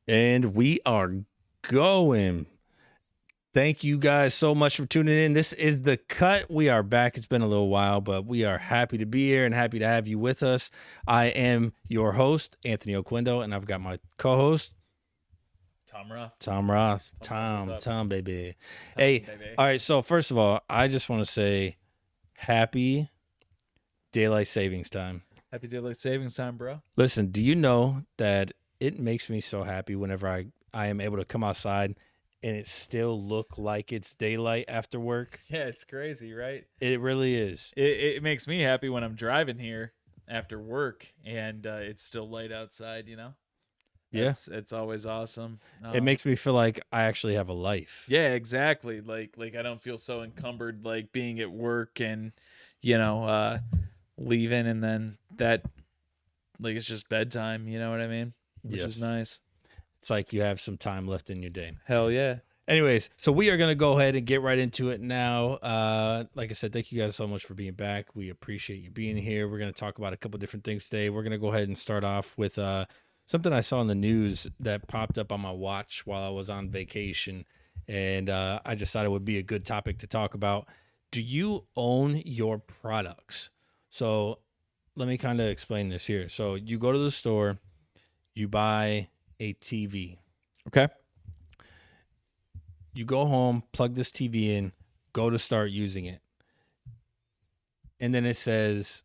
And we are going. Thank you guys so much for tuning in. This is The Cut. We are back. It's been a little while, but we are happy to be here and happy to have you with us. I am your host, Anthony Oquindo, and I've got my co-host, Tom Roth. Tom, baby. Hey, baby. All right, so first of all, I just want to say happy Daylight Savings Time. Happy Daylight Savings Time, bro. Listen, do you know that it makes me so happy whenever I am able to come outside and it still look like it's daylight after work? Yeah, it's crazy, right? It really is. It makes me happy when I'm driving here after work and it's still light outside, you know? Yes. Yeah. It's always awesome. It makes me feel like I actually have a life. Yeah, exactly. Like I don't feel so encumbered like being at work and, you know, leaving and then that, like, it's just bedtime, you know what I mean? Which is nice. It's like you have some time left in your day. Hell yeah. Anyways, so we are going to go ahead and get right into it now. Like I said, thank you guys so much for being back. We appreciate you being here. We're going to talk about a couple different things today. We're going to go ahead and start off with something I saw in the news that popped up on my watch while I was on vacation. And I just thought it would be a good topic to talk about. Do you own your products? So let me kind of explain this here. So you go to the store, you buy a TV. Okay. You go home, plug this TV in, go to start using it. And then it says,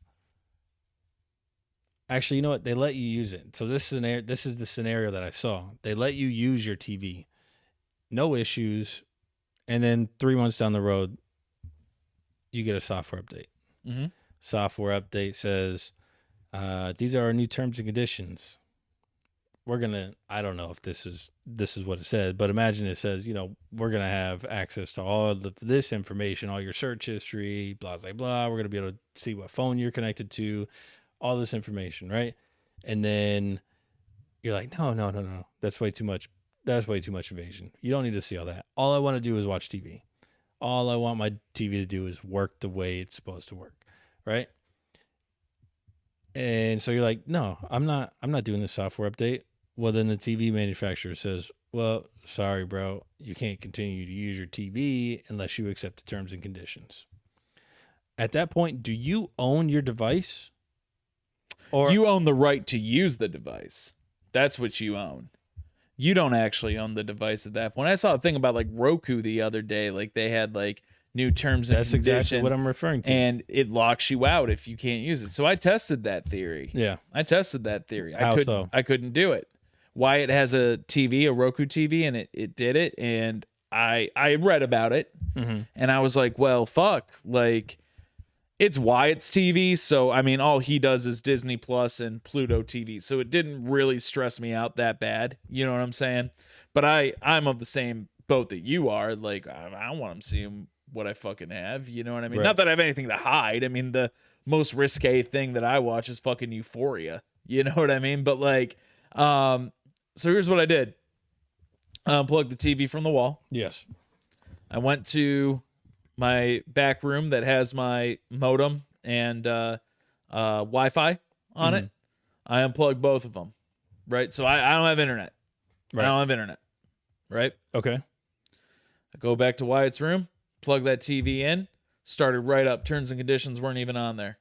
actually, you know what? They let you use it. So this is the scenario that I saw. They let you use your TV. No issues. And then 3 months down the road, you get a software update. Mm-hmm. Software update says, these are our new terms and conditions. I don't know if this is what it said, but imagine it says, we're going to have access to all of this information, all your search history, blah, blah, blah. We're going to be able to see what phone you're connected to, all this information, right? And then you're like, no. That's way too much. That's way too much invasion. You don't need to see all that. All I want to do is watch TV. All I want my TV to do is work the way it's supposed to work, right? And so you're like, no, I'm not doing this software update. Well, then the TV manufacturer says, well, sorry, bro, you can't continue to use your TV unless you accept the terms and conditions. At that point, do you own your device? Or you own the right to use the device. That's what you own. You don't actually own the device at that point. I saw a thing about like Roku the other day. Like they had like new terms and conditions. That's exactly what I'm referring to. And it locks you out if you can't use it. So I tested that theory. Yeah. I tested that theory. How so? I couldn't do it. Wyatt has a TV, a Roku TV, and it did it. And I read about it. Mm-hmm. And I was like, well, fuck. Like, it's Wyatt's TV. So, I mean, all he does is Disney Plus and Pluto TV. So it didn't really stress me out that bad. You know what I'm saying? But I'm of the same boat that you are. Like, I don't want him seeing what I fucking have. You know what I mean? Right. Not that I have anything to hide. I mean, the most risque thing that I watch is fucking Euphoria. You know what I mean? But like, so here's what I did. Unplugged the TV from the wall. Yes. I went to my back room that has my modem and Wi-Fi on it. I unplugged both of them. Right? So I don't have internet. Right. I don't have internet. Right? Okay. I go back to Wyatt's room, plug that TV in, started right up. Terms and conditions weren't even on there.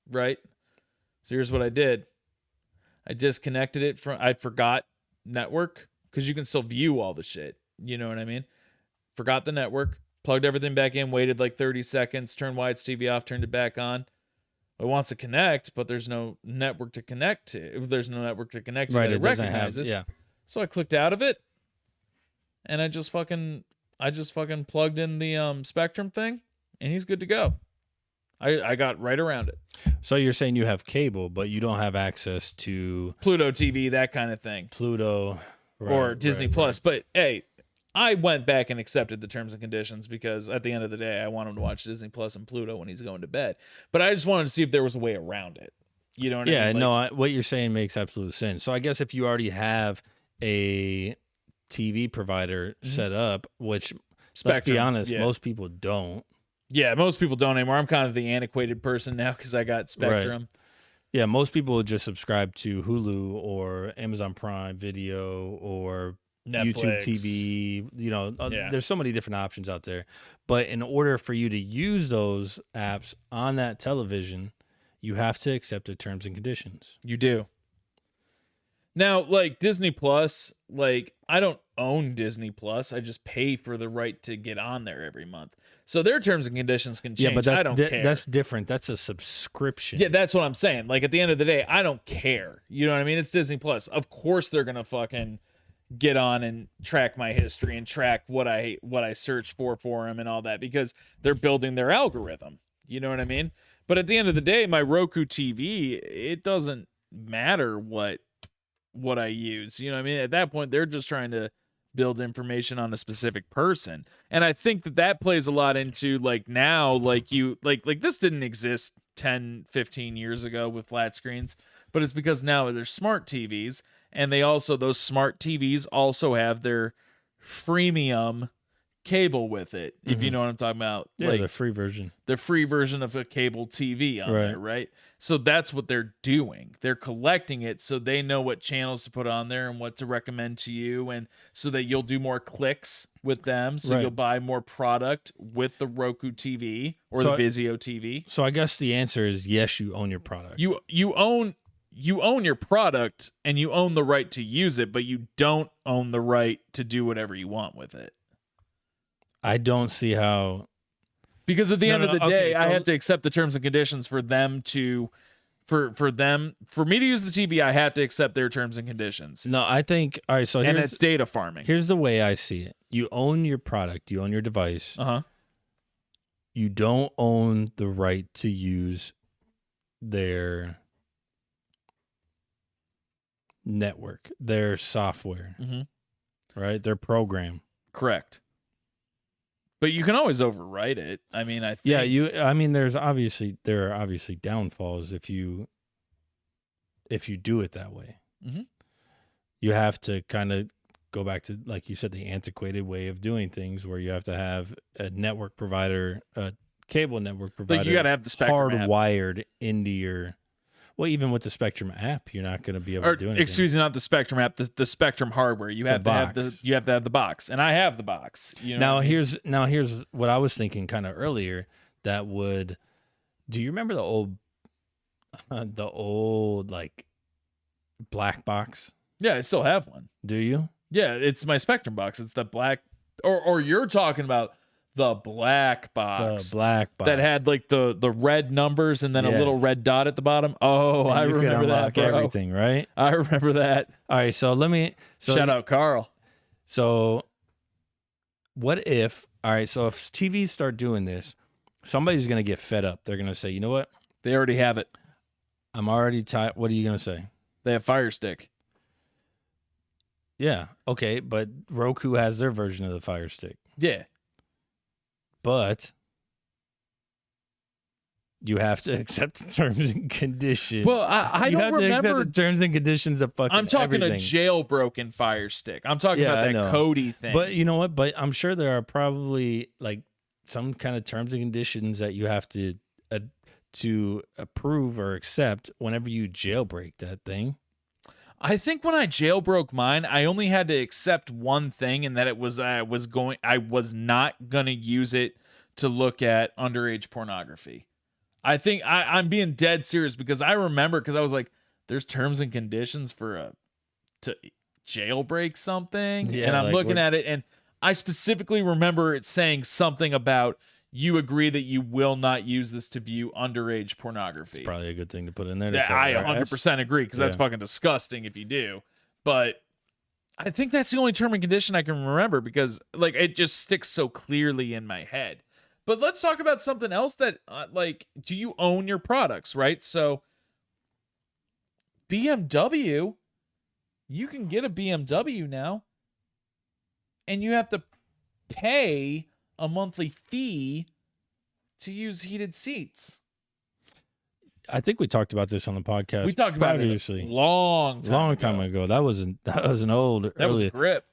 Right? So here's what I did. I disconnected it from, I forgot network because you can still view all the shit. You know what I mean? Forgot the network, plugged everything back in, waited like 30 seconds, turned Wyatt's TV off, turned it back on. It wants to connect, but there's no network to connect to. If there's no network to connect to, right, it recognizes. Yeah. So I clicked out of it and I just fucking plugged in the Spectrum thing and he's good to go. I got right around it. So you're saying you have cable, but you don't have access to Pluto TV, that kind of thing. Pluto or Disney Plus. But hey, I went back and accepted the terms and conditions because at the end of the day, I want him to watch Disney Plus and Pluto when he's going to bed. But I just wanted to see if there was a way around it. You know what I mean? Yeah, no, what you're saying makes absolute sense. So I guess if you already have a TV provider set up, which, Spectrum, let's be honest, most people don't. Yeah, most people don't anymore. I'm kind of the antiquated person now because I got Spectrum. Yeah, most people would just subscribe to Hulu or Amazon Prime Video or YouTube Netflix. TV. Yeah. There's so many different options out there. But in order for you to use those apps on that television, you have to accept the terms and conditions. You do. Now, like Disney Plus, like I don't own Disney Plus. I just pay for the right to get on there every month. So their terms and conditions can change. Yeah, but I don't care. that's different. That's a subscription. Yeah, that's what I'm saying. Like at the end of the day, I don't care. You know what I mean? It's Disney Plus. Of course they're gonna fucking get on and track my history and track what I search for them and all that because they're building their algorithm. You know what I mean? But at the end of the day, my Roku TV, it doesn't matter what I use. You know what I mean? At that point, they're just trying to build information on a specific person. And I think that plays a lot into like now, like this didn't exist 10, 15 years ago with flat screens, but it's because now there's smart TVs and those smart TVs also have their freemium cable with it, if you know what I'm talking about. Yeah, like the free version. The free version of a cable TV on there, right? So that's what they're doing. They're collecting it so they know what channels to put on there and what to recommend to you, and so that you'll do more clicks with them, so you'll buy more product with the Roku TV or the Vizio TV. So I guess the answer is yes, you own your product. You own your product and you own the right to use it, but you don't own the right to do whatever you want with it. I don't see how. Because at the end of the day, I have to accept the terms and conditions for them to, for me to use the TV, I have to accept their terms and conditions. No, I think, all right, so and it's data farming. Here's the way I see it. You own your product, you own your device. Uh-huh. You don't own the right to use their network, their software, right? Their program. Correct. But you can always overwrite it. I mean, I think. Yeah, I mean, there are obviously downfalls if you do it that way. Mm-hmm. You have to kind of go back to, like you said, the antiquated way of doing things, where you have to have a network provider, a cable network provider, like you got to have the Spectrum hardwired into your. Well, even with the Spectrum app, you're not going to be able to do anything. Excuse me, not the Spectrum app, the Spectrum hardware. You have to have the box, and I have the box. You know here's what I was thinking kind of earlier. That would. Do you remember the old like black box? Yeah, I still have one. Do you? Yeah, it's my Spectrum box. It's the black, or you're talking about the black box. The black box that had like the red numbers and then a little red dot at the bottom. Oh, I remember that, bro. Everything, right? I remember that. All right, so shout out Carl. So what if, all right, so if TVs start doing this, somebody's going to get fed up. They're going to say, you know what? They already have it. I'm already tired. What are you going to say? They have Fire Stick. Yeah, okay, but Roku has their version of the Fire Stick. Yeah. But you have to accept the terms and conditions. Well, I don't remember. You have to accept the terms and conditions of fucking I'm talking everything. a jailbroken Fire Stick. I'm talking about that Cody thing. But you know what? But I'm sure there are probably like some kind of terms and conditions that you have to approve or accept whenever you jailbreak that thing. I think when I jailbroke mine, I only had to accept one thing, and that it was I was not gonna use it to look at underage pornography. I think I'm being dead serious because I remember, because I was like, there's terms and conditions to jailbreak something, and I'm looking at it, and I specifically remember it saying something about, you agree that you will not use this to view underage pornography. It's probably a good thing to put in there. I 100% agree, because that's fucking disgusting if you do. But I think that's the only term and condition I can remember, because like it just sticks so clearly in my head. But let's talk about something else that do you own your products, right? So BMW, you can get a BMW now, and you have to pay a monthly fee to use heated seats. I think we talked about this on the podcast. We talked about it a long time ago. That was an old. That was Grip.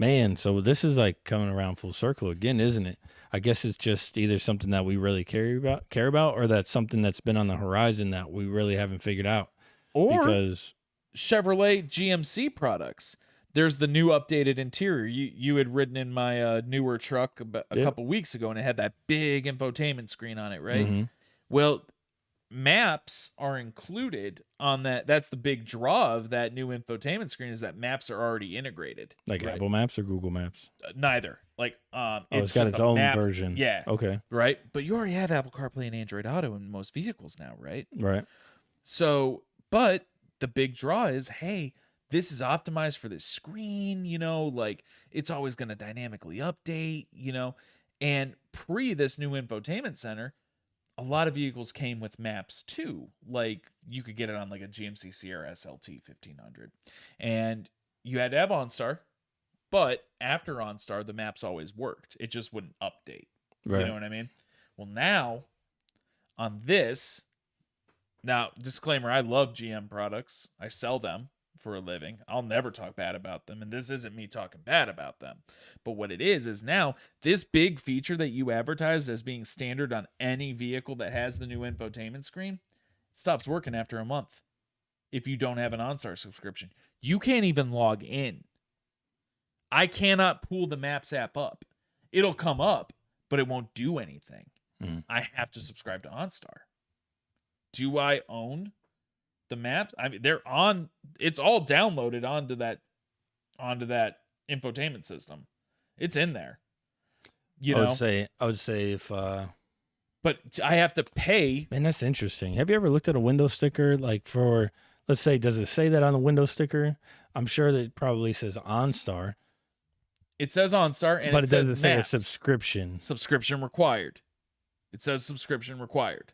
Man, so this is like coming around full circle again, isn't it? I guess it's just either something that we really care about, or that's something that's been on the horizon that we really haven't figured out. Or Because Chevrolet GMC products. There's the new updated interior. You had ridden in my newer truck a Yep. couple weeks ago, and it had that big infotainment screen on it, right? Mhm. Well, maps are included on that. That's the big draw of that new infotainment screen, is that maps are already integrated. Like right? Apple Maps or Google Maps. Neither. Like It's got just its a own mapped- version. Yeah. Okay. Right. But you already have Apple CarPlay and Android Auto in most vehicles now, right? Right. So, but the big draw is, hey, this is optimized for this screen, like it's always going to dynamically update, and pre this new infotainment center, a lot of vehicles came with maps too. Like you could get it on like a GMC Sierra SLT 1500, and you had to have OnStar, but after OnStar, the maps always worked. It just wouldn't update. Right. You know what I mean? Well, now on this, now disclaimer, I love GM products. I sell them for a living. I'll never talk bad about them, and this isn't me talking bad about them. But what it is now this big feature that you advertised as being standard on any vehicle that has the new infotainment screen, it stops working after a month if you don't have an OnStar subscription. You can't even log in. I cannot pull the Maps app up. It'll come up, but it won't do anything. I have to subscribe to OnStar. Do I own the maps? I mean, they're on. It's all downloaded onto that infotainment system. It's in there. I would say if but I have to pay. man, that's interesting. Have you ever looked at a window sticker like for, let's say, does it say that on the window sticker? I'm sure that it probably says OnStar, It says OnStar, and but it says doesn't say a Maps. subscription. Subscription required. It says subscription required.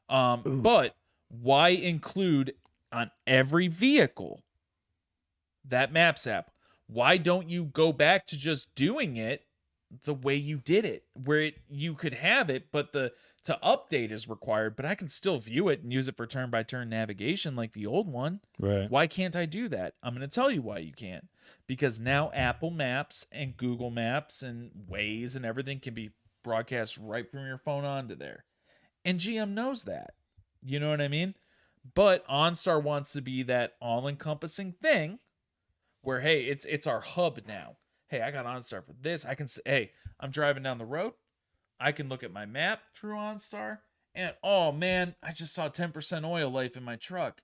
But why include on every vehicle that Maps app? Why don't you go back to just doing it the way you did it, where you could have it, but to update is required, but I can still view it and use it for turn-by-turn navigation like the old one. Right. Why can't I do that? I'm going to tell you why you can't. Because now Apple Maps and Google Maps and Waze and everything can be broadcast right from your phone onto there. And GM knows that. You know what I mean? But OnStar wants to be that all-encompassing thing where, hey, it's our hub now. Hey, I got OnStar for this. I can say, hey, I'm driving down the road. I can look at my map through OnStar. And, oh, man, I just saw 10% oil life in my truck.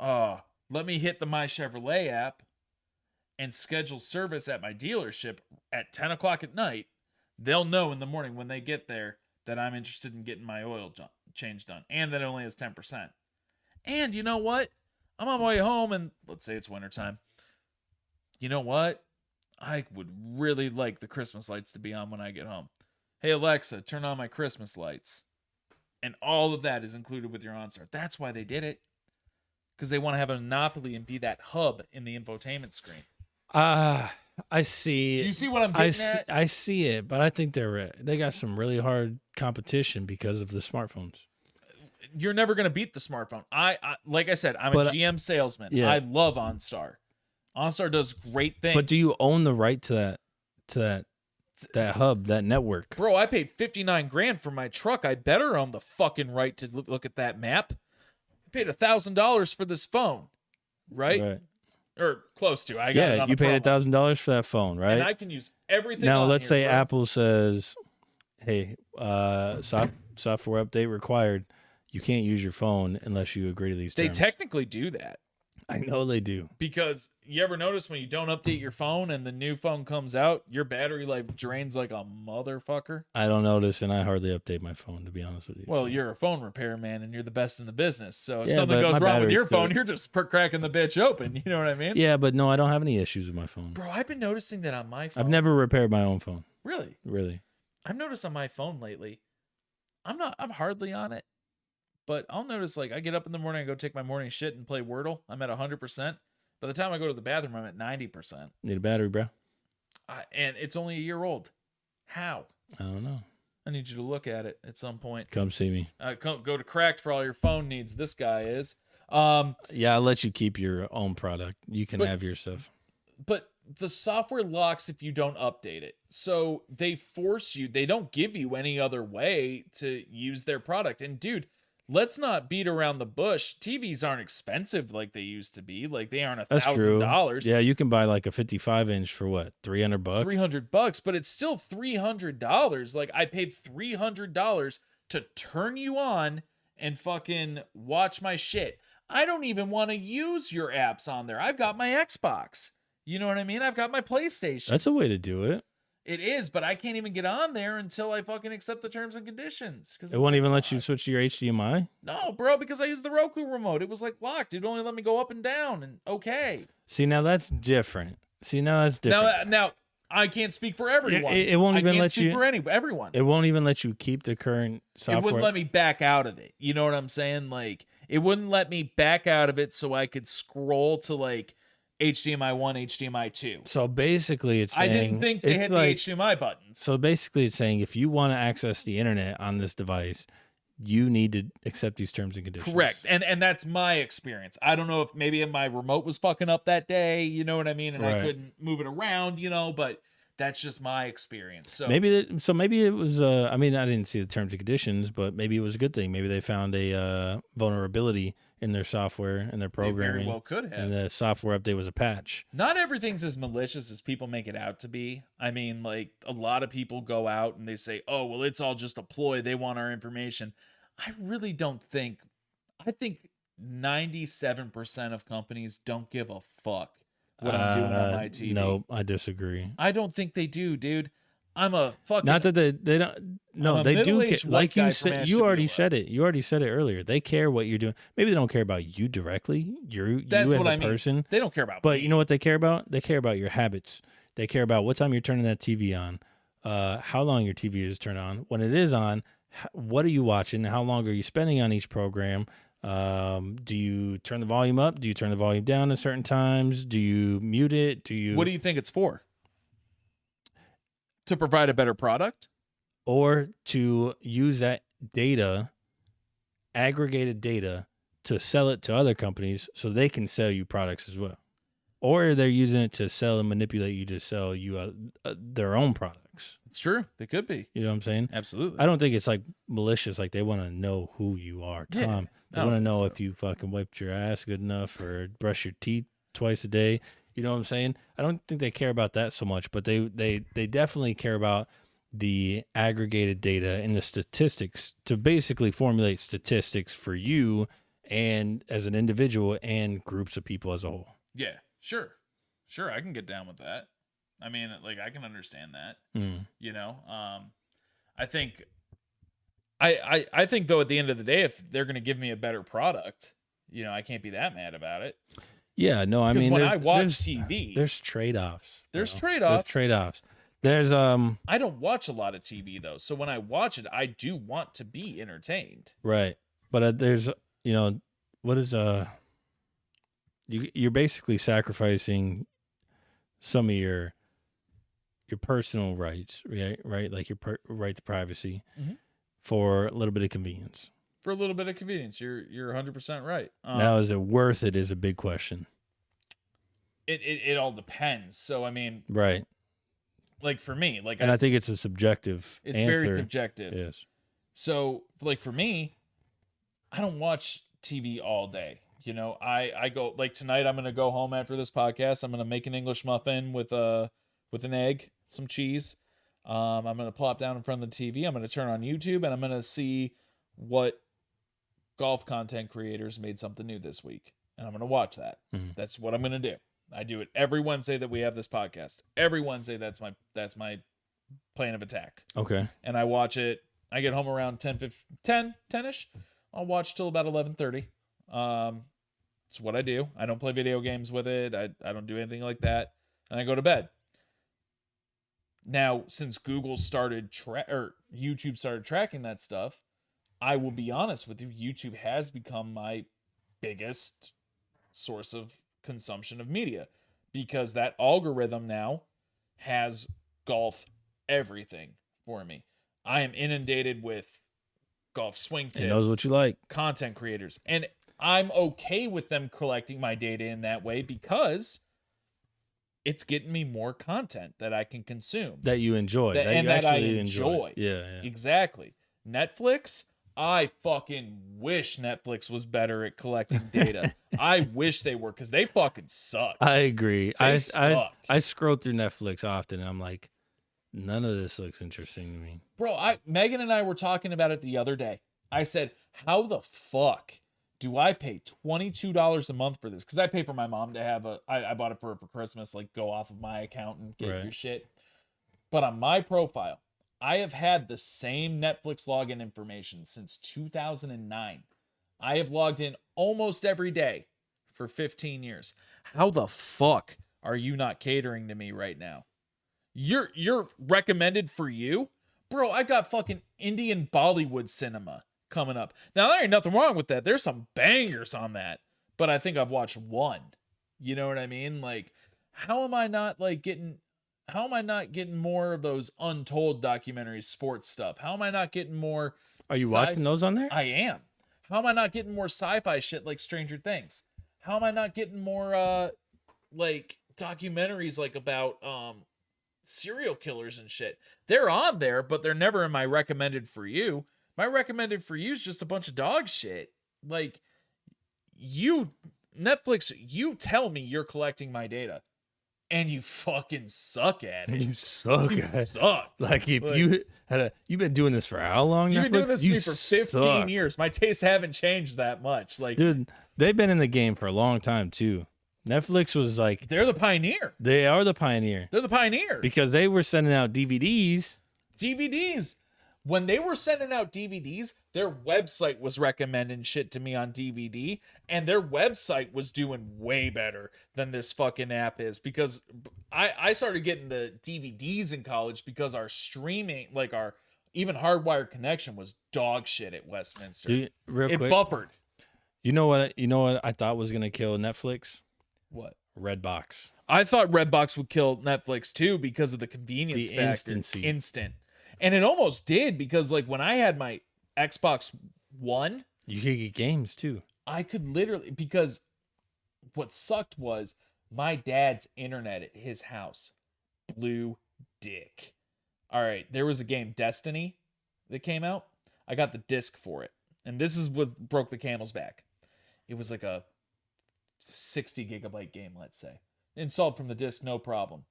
Let me hit the My Chevrolet app and schedule service at my dealership at 10 o'clock at night. They'll know in the morning when they get there that I'm interested in getting my oil change done, and that it only has 10%. And you know what? I'm on my way home, and let's say it's wintertime. You know what? I would really like the Christmas lights to be on when I get home. Hey, Alexa, turn on my Christmas lights. And all of that is included with your OnStar. That's why they did it. Because they want to have a monopoly and be that hub in the infotainment screen. I see. Do you see what I'm getting at? I see it, but I think they got some really hard competition because of the smartphones. You're never going to beat the smartphone. I like I said, I'm But, a GM salesman. yeah. I love OnStar. OnStar does great things. But do you own the right to that hub, that network? Bro, I paid $59,000 for my truck. I better own the fucking right to look at that map. I paid $1,000 for this phone, right? Or close to. I got it on you the paid promo. $1,000 for that phone, right? And I can use everything. Now, on let's here, say bro. Apple says, "Hey, software update required. You can't use your phone unless you agree to these They terms." technically do that. I know they do. Because you ever notice when you don't update your phone and the new phone comes out, your battery life drains like a motherfucker? I don't notice, and I hardly update my phone, to be honest with you. Well, you're a phone repairman and you're the best in the business. So if Yeah, something but goes my wrong with battery's your phone, still- you're just cracking the bitch open. You know what I mean? Yeah, but no, I don't have any issues with my phone. Bro, I've been noticing that on my phone. I've never repaired my own phone. Really? Really. I've noticed on my phone lately, I'm hardly on it. But I'll notice, like, I get up in the morning, I go take my morning shit and play Wordle. I'm at 100%. By the time I go to the bathroom, I'm at 90%. Need a battery, bro? And it's only a year old. How? I don't know. I need you to look at it at some point. Come see me. Go to Cracked for all your phone needs. This guy is. Yeah, I'll let you keep your own product. You can But- have your stuff. but the software locks if you don't update it. So they force you, they don't give you any other way to use their product. And dude, let's not beat around the bush. TVs aren't expensive like they used to be. Like they aren't That's true. $1,000. Yeah, you can buy like a 55-inch for what, $300? $300, but it's still $300. Like I paid $300 to turn you on and fucking watch my shit. I don't even want to use your apps on there. I've got my Xbox. You know what I mean? I've got my PlayStation. That's a way to do it. It is, but I can't even get on there until I fucking accept the terms and conditions. It won't even let you switch to your HDMI? No, bro, because I used the Roku remote. It was like locked. It only let me go up and down and okay. See, now that's different. Now I can't speak for everyone. It won't even let you for everyone. It won't even let you keep the current software. It wouldn't let me back out of it. You know what I'm saying? Like it wouldn't let me back out of it so I could scroll to like HDMI 1, HDMI 2. So basically it's saying... I didn't think to hit like, the HDMI buttons. So basically it's saying if you want to access the internet on this device, you need to accept these terms and conditions. Correct. And that's my experience. I don't know if maybe my remote was fucking up that day, you know what I mean? And I couldn't move it around, you know, but that's just my experience. So maybe it was I mean, I didn't see the terms and conditions, but maybe it was a good thing. Maybe they found a vulnerability in their software and their programming. They very well could have. And the software update was a patch. Not everything's as malicious as people make it out to be. I mean, like a lot of people go out and they say, "Oh, well, it's all just a ploy. They want our information." I really don't think. I think 97% of companies don't give a fuck what I'm doing on my TV. No, I disagree. I don't think they do, dude. I'm a fucking... Not that they don't... No, they do care. Like you said, you already said it. You already said it earlier. They care what you're doing. Maybe they don't care about you directly. You as a person. They don't care about But me. you know what they care about? They care about your habits. They care about what time you're turning that TV on, how long your TV is turned on. When it is on, what are you watching? How long are you spending on each program? Do you turn the volume up? Do you turn the volume down at certain times? Do you mute it? What do you think it's for? To provide a better product? Or to use that data, aggregated data, to sell it to other companies so they can sell you products as well. Or they're using it to sell and manipulate you to sell you their own products. It's true. They could be. You know what I'm saying? Absolutely. I don't think it's like malicious. Like they want to know who you are, Tom. Yeah, they want to know if you fucking wiped your ass good enough or brush your teeth twice a day. You know what I'm saying? I don't think they care about that so much, but they definitely care about the aggregated data and the statistics to basically formulate statistics for you and as an individual and groups of people as a whole. Yeah, sure. Sure, I can get down with that. I mean, like I can understand that. You know, I think I think though at the end of the day, if they're going to give me a better product, you know, I can't be that mad about it. Yeah, no, I mean, when I watch TV, there's trade-offs. There's trade-offs. There's trade-offs. There's I don't watch a lot of TV though, so when I watch it, I do want to be entertained. Right, but there's what is you're basically sacrificing some of your personal rights, right? Like your right to privacy for a little bit of convenience. For a little bit of convenience, you're 100% right. Now, is it worth it? Is a big question. It all depends. So I mean, right. Like for me, like I think it's a subjective. It's answer. very subjective. Yes. So like for me, I don't watch TV all day. You know, I go like tonight. I'm gonna go home after this podcast. I'm gonna make an English muffin with an egg, some cheese. I'm gonna plop down in front of the TV. I'm gonna turn on YouTube and I'm gonna see what golf content creators made something new this week, and I'm gonna watch that. That's what I'm gonna do. I do it every Wednesday that we have this podcast. Every Wednesday, that's my plan of attack. Okay. And I watch it. I get home around 10-ish. I'll watch till about 11:30. It's what I do. I don't play video games with it. I don't do anything like that. And I go to bed. Now, since Google started or YouTube started tracking that stuff, I will be honest with you, YouTube has become my biggest source of consumption of media because that algorithm now has golf everything for me. I am inundated with golf swing tips. It knows what you like. Content creators. And I'm okay with them collecting my data in that way because it's getting me more content that I can consume That you enjoy. That you that I actually enjoy. enjoy. Yeah, yeah. Exactly. Netflix, I fucking wish Netflix was better at collecting data. I wish they were, because they fucking suck. I agree. They suck. I scroll through Netflix often and I'm like, none of this looks interesting to me. Bro, Megan and I were talking about it the other day. I said, how the fuck do I pay $22 a month for this? Because I pay for my mom to have I bought it for her for Christmas, like go off of my account and get your Right. shit. But on my profile, I have had the same Netflix login information since 2009. I have logged in almost every day for 15 years. How the fuck are you not catering to me right now? You're recommended for you? Bro, I got fucking Indian Bollywood cinema coming up. Now, there ain't nothing wrong with that. There's some bangers on that. But I think I've watched one. You know what I mean? Like, how am I not getting more of those untold documentaries, sports stuff? How am I not getting more Are you watching those on there? I am. How am I not getting more sci-fi shit like Stranger Things? How am I not getting more like documentaries like about serial killers and shit? They're on there, but they're never in my recommended for you. My recommended for you is just a bunch of dog shit. Like, you, Netflix, you tell me you're collecting my data, and you fucking suck at it. You suck. You at suck. Like if Like, you had you've been doing this for how long? You've Netflix? been doing this to You me for 15 suck. years. My tastes haven't changed that much. Like, Dude, they've been in the game for a long time too. Netflix was like, they're the pioneer. they are the pioneer They're the pioneer. because they were sending out DVDs. DVDs. When they were sending out DVDs, their website was recommending shit to me on DVD, and their website was doing way better than this fucking app is, because I started getting the DVDs in college because our streaming, like our even hardwired connection, was dog shit at Westminster. Dude, real It quick, buffered. you know what? You know what I thought was gonna kill Netflix? What? Redbox. I thought Redbox would kill Netflix too because of the convenience The factor. instancy. Instant. And it almost did, because like when I had my Xbox One, You could get games too. I could literally, because what sucked was my dad's internet at his house blew dick. All right, there was a game, Destiny, that came out. I got the disc for it. And this is what broke the camel's back. It was like a 60 gigabyte game, let's say. Installed from the disc, no problem.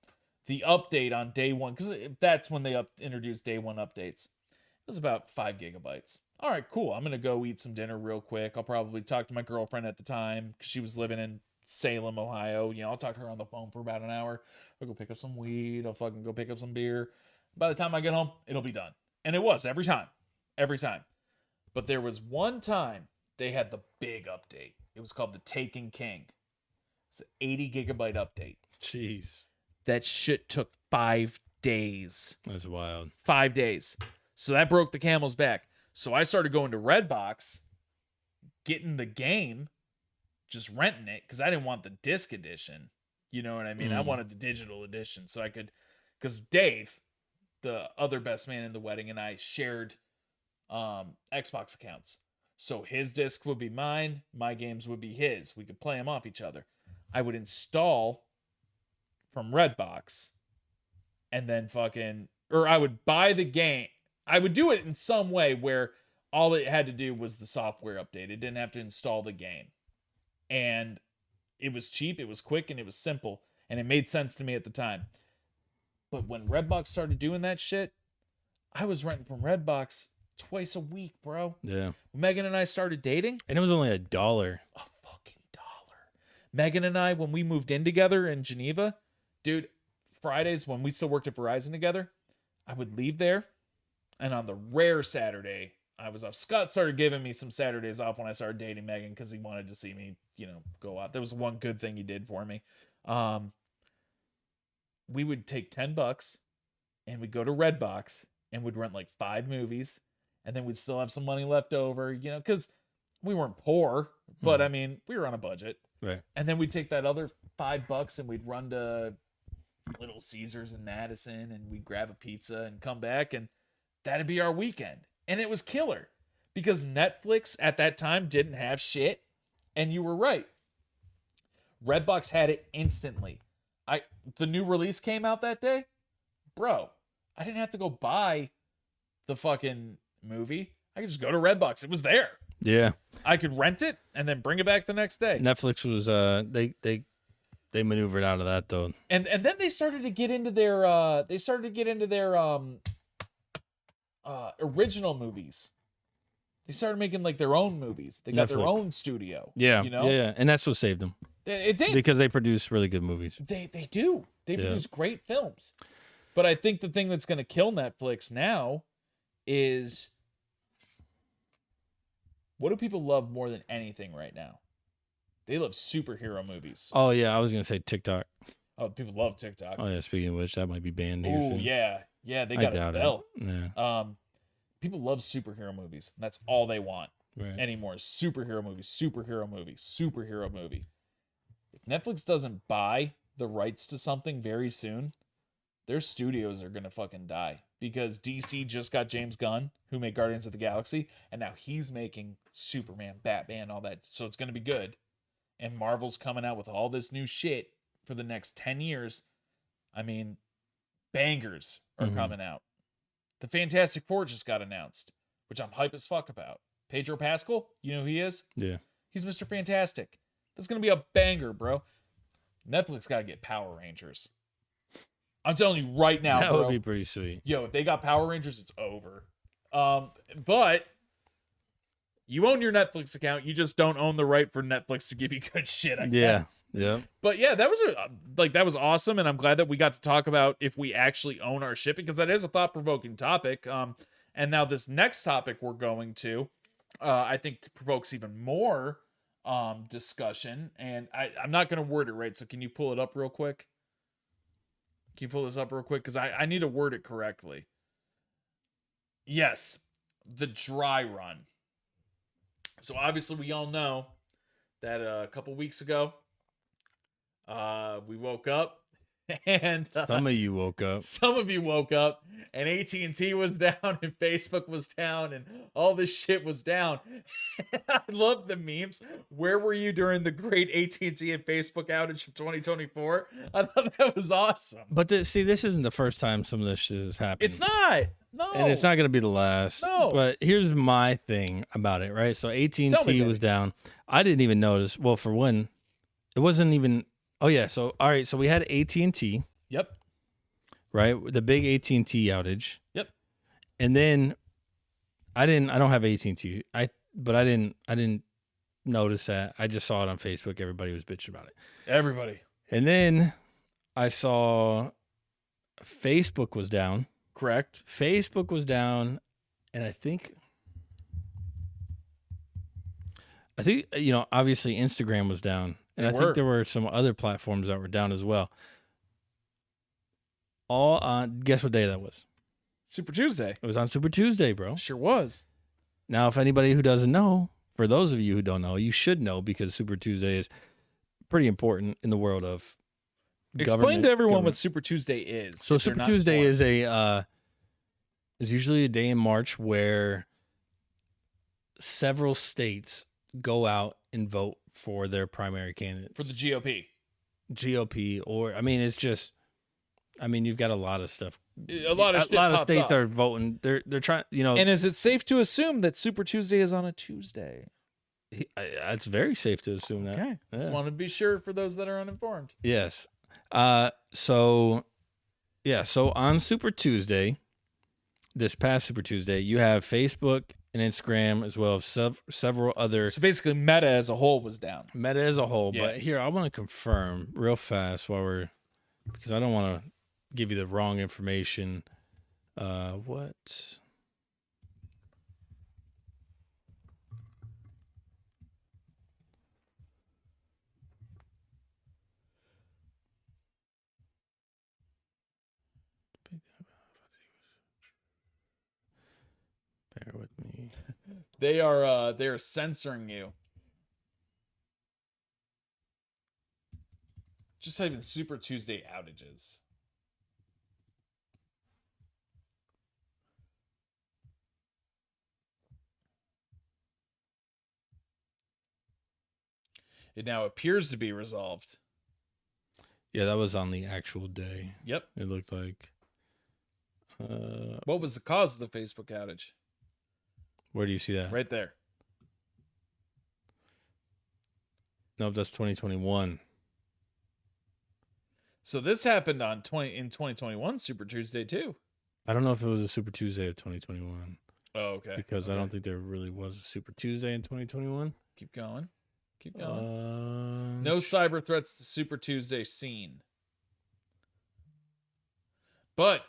The update on day one, because that's when they introduced day one updates, it was about 5 gigabytes. All right, cool. I'm going to go eat some dinner real quick. I'll probably talk to my girlfriend at the time, because she was living in Salem, Ohio. You know, I'll talk to her on the phone for about an hour. I'll go pick up some weed. I'll fucking go pick up some beer. By the time I get home, it'll be done. And it was every time. Every time. But there was one time they had the big update. It was called the Taken King. It's an 80 gigabyte update. Jeez, That shit took 5 days. that's wild. 5 days. So that broke the camel's back. So I started going to Redbox, getting the game, just renting it, because I didn't want the disc edition. You know what I mean? I wanted the digital edition, so I could, because Dave, the other best man in the wedding, and I shared Xbox accounts. So his disc would be mine, my games would be his. We could play them off each other. I would install from Redbox, and then I would buy the game. I would do it in some way where all it had to do was the software update. It didn't have to install the game. And it was cheap, it was quick, and it was simple. And it made sense to me at the time. But when Redbox started doing that shit, I was renting from Redbox twice a week, bro. Yeah, Megan and I started dating. and it was only $1. A fucking dollar. Megan and I, when we moved in together in Geneva, dude, Fridays when we still worked at Verizon together, I would leave there, and on the rare Saturday, I was off. Scott started giving me some Saturdays off when I started dating Megan, because he wanted to see me, go out. There was one good thing he did for me. We would take $10 and we'd go to Redbox and we'd rent like 5 movies, and then we'd still have some money left over, because we weren't poor, but I mean, we were on a budget. Right. And then we'd take that other $5 and we'd run to Little Caesars in Madison, and we'd grab a pizza and come back, and that'd be our weekend. And it was killer, because Netflix at that time didn't have shit. And you were right. Redbox had it instantly. The new release came out that day, bro. I didn't have to go buy the fucking movie. I could just go to Redbox. It was there. Yeah. I could rent it and then bring it back the next day. Netflix was they maneuvered out of that though. And then they started to get into their original movies. They started making like their own movies. They got their Netflix. own studio. Yeah. You know? Yeah. And that's what saved them. It did. Because they produce really good movies. They do. They produce great films. But I think the thing that's going to kill Netflix now is, what do people love more than anything right now? They love superhero movies. Oh yeah, I was gonna say TikTok. Oh, people love TikTok. Oh yeah, speaking of which, that might be banned here Oh soon. yeah, they I got doubt a spell. it. Yeah. People love superhero movies. And that's all they want Right. anymore. Superhero movie, superhero movie, superhero movie. If Netflix doesn't buy the rights to something very soon, their studios are gonna fucking die, because DC just got James Gunn, who made Guardians of the Galaxy, and now he's making Superman, Batman, all that. So it's gonna be good. And Marvel's coming out with all this new shit for the next 10 years. I mean, bangers are coming out. The Fantastic Four just got announced, which I'm hype as fuck about. Pedro Pascal, you know who he is? Yeah. He's Mr. Fantastic. That's going to be a banger, bro. Netflix got to get Power Rangers. I'm telling you right now, That bro. would be pretty sweet. Yo, if they got Power Rangers, it's over. But you own your Netflix account. You just don't own the right for Netflix to give you good shit, I guess. Yeah. But yeah, that was awesome, and I'm glad that we got to talk about if we actually own our shit, because that is a thought-provoking topic. And now this next topic we're going to, I think provokes even more discussion, and I'm not going to word it right, so can you pull it up real quick? Can you pull this up real quick? Because I need to word it correctly. Yes, the dry run. So obviously we all know that a couple weeks ago, we woke up and Some of you woke up. Some of you woke up and AT&T was down and Facebook was down and all this shit was down. I love the memes. Where were you during the great AT&T and Facebook outage of 2024? I thought that was awesome. But see, this isn't the first time some of this shit has happened. It's not. No. And it's not going to be the last. No. But here's my thing about it, right? So AT&T was down. I didn't even notice. Well, for one, it wasn't even. Oh yeah. So all right. So we had AT&T. Yep. Right. The big AT&T outage. Yep. And then I don't have AT&T. But I didn't notice that. I just saw it on Facebook. Everybody was bitching about it. Everybody. And then I saw Facebook was down. Correct. Facebook was down, and I think obviously Instagram was down, and I think there were some other platforms that were down as well. All on, guess what day that was? Super Tuesday. It was on Super Tuesday, bro. Sure was. Now, if anybody who doesn't know, for those of you who don't know, you should know, because Super Tuesday is pretty important in the world of Explain to everyone what Super Tuesday is. So Super Tuesday is is usually a day in March where several states go out and vote for their primary candidates. For the GOP. GOP, or it's just, you've got a lot of stuff. A lot of states are voting. They're trying, And is it safe to assume that Super Tuesday is on a Tuesday? It's very safe to assume that. Okay. Yeah. Just wanted to be sure for those that are uninformed. Yes. So on Super Tuesday, this past Super Tuesday, you have Facebook and Instagram as well as several other. So basically, Meta as a whole was down. Meta as a whole, Yeah. but here I want to confirm real fast because I don't want to give you the wrong information. What? Bear with me. They are censoring you. Just type in Super Tuesday outages. It now appears to be resolved. Yeah, that was on the actual day. Yep. It looked like. What was the cause of the Facebook outage? Where do you see that? Right there. Nope, that's 2021. So this happened in 2021 Super Tuesday too. I don't know if it was a Super Tuesday of 2021 Oh, okay. because I don't think there really was a Super Tuesday in 2021. Keep going. Keep going. No cyber threats to Super Tuesday seen. But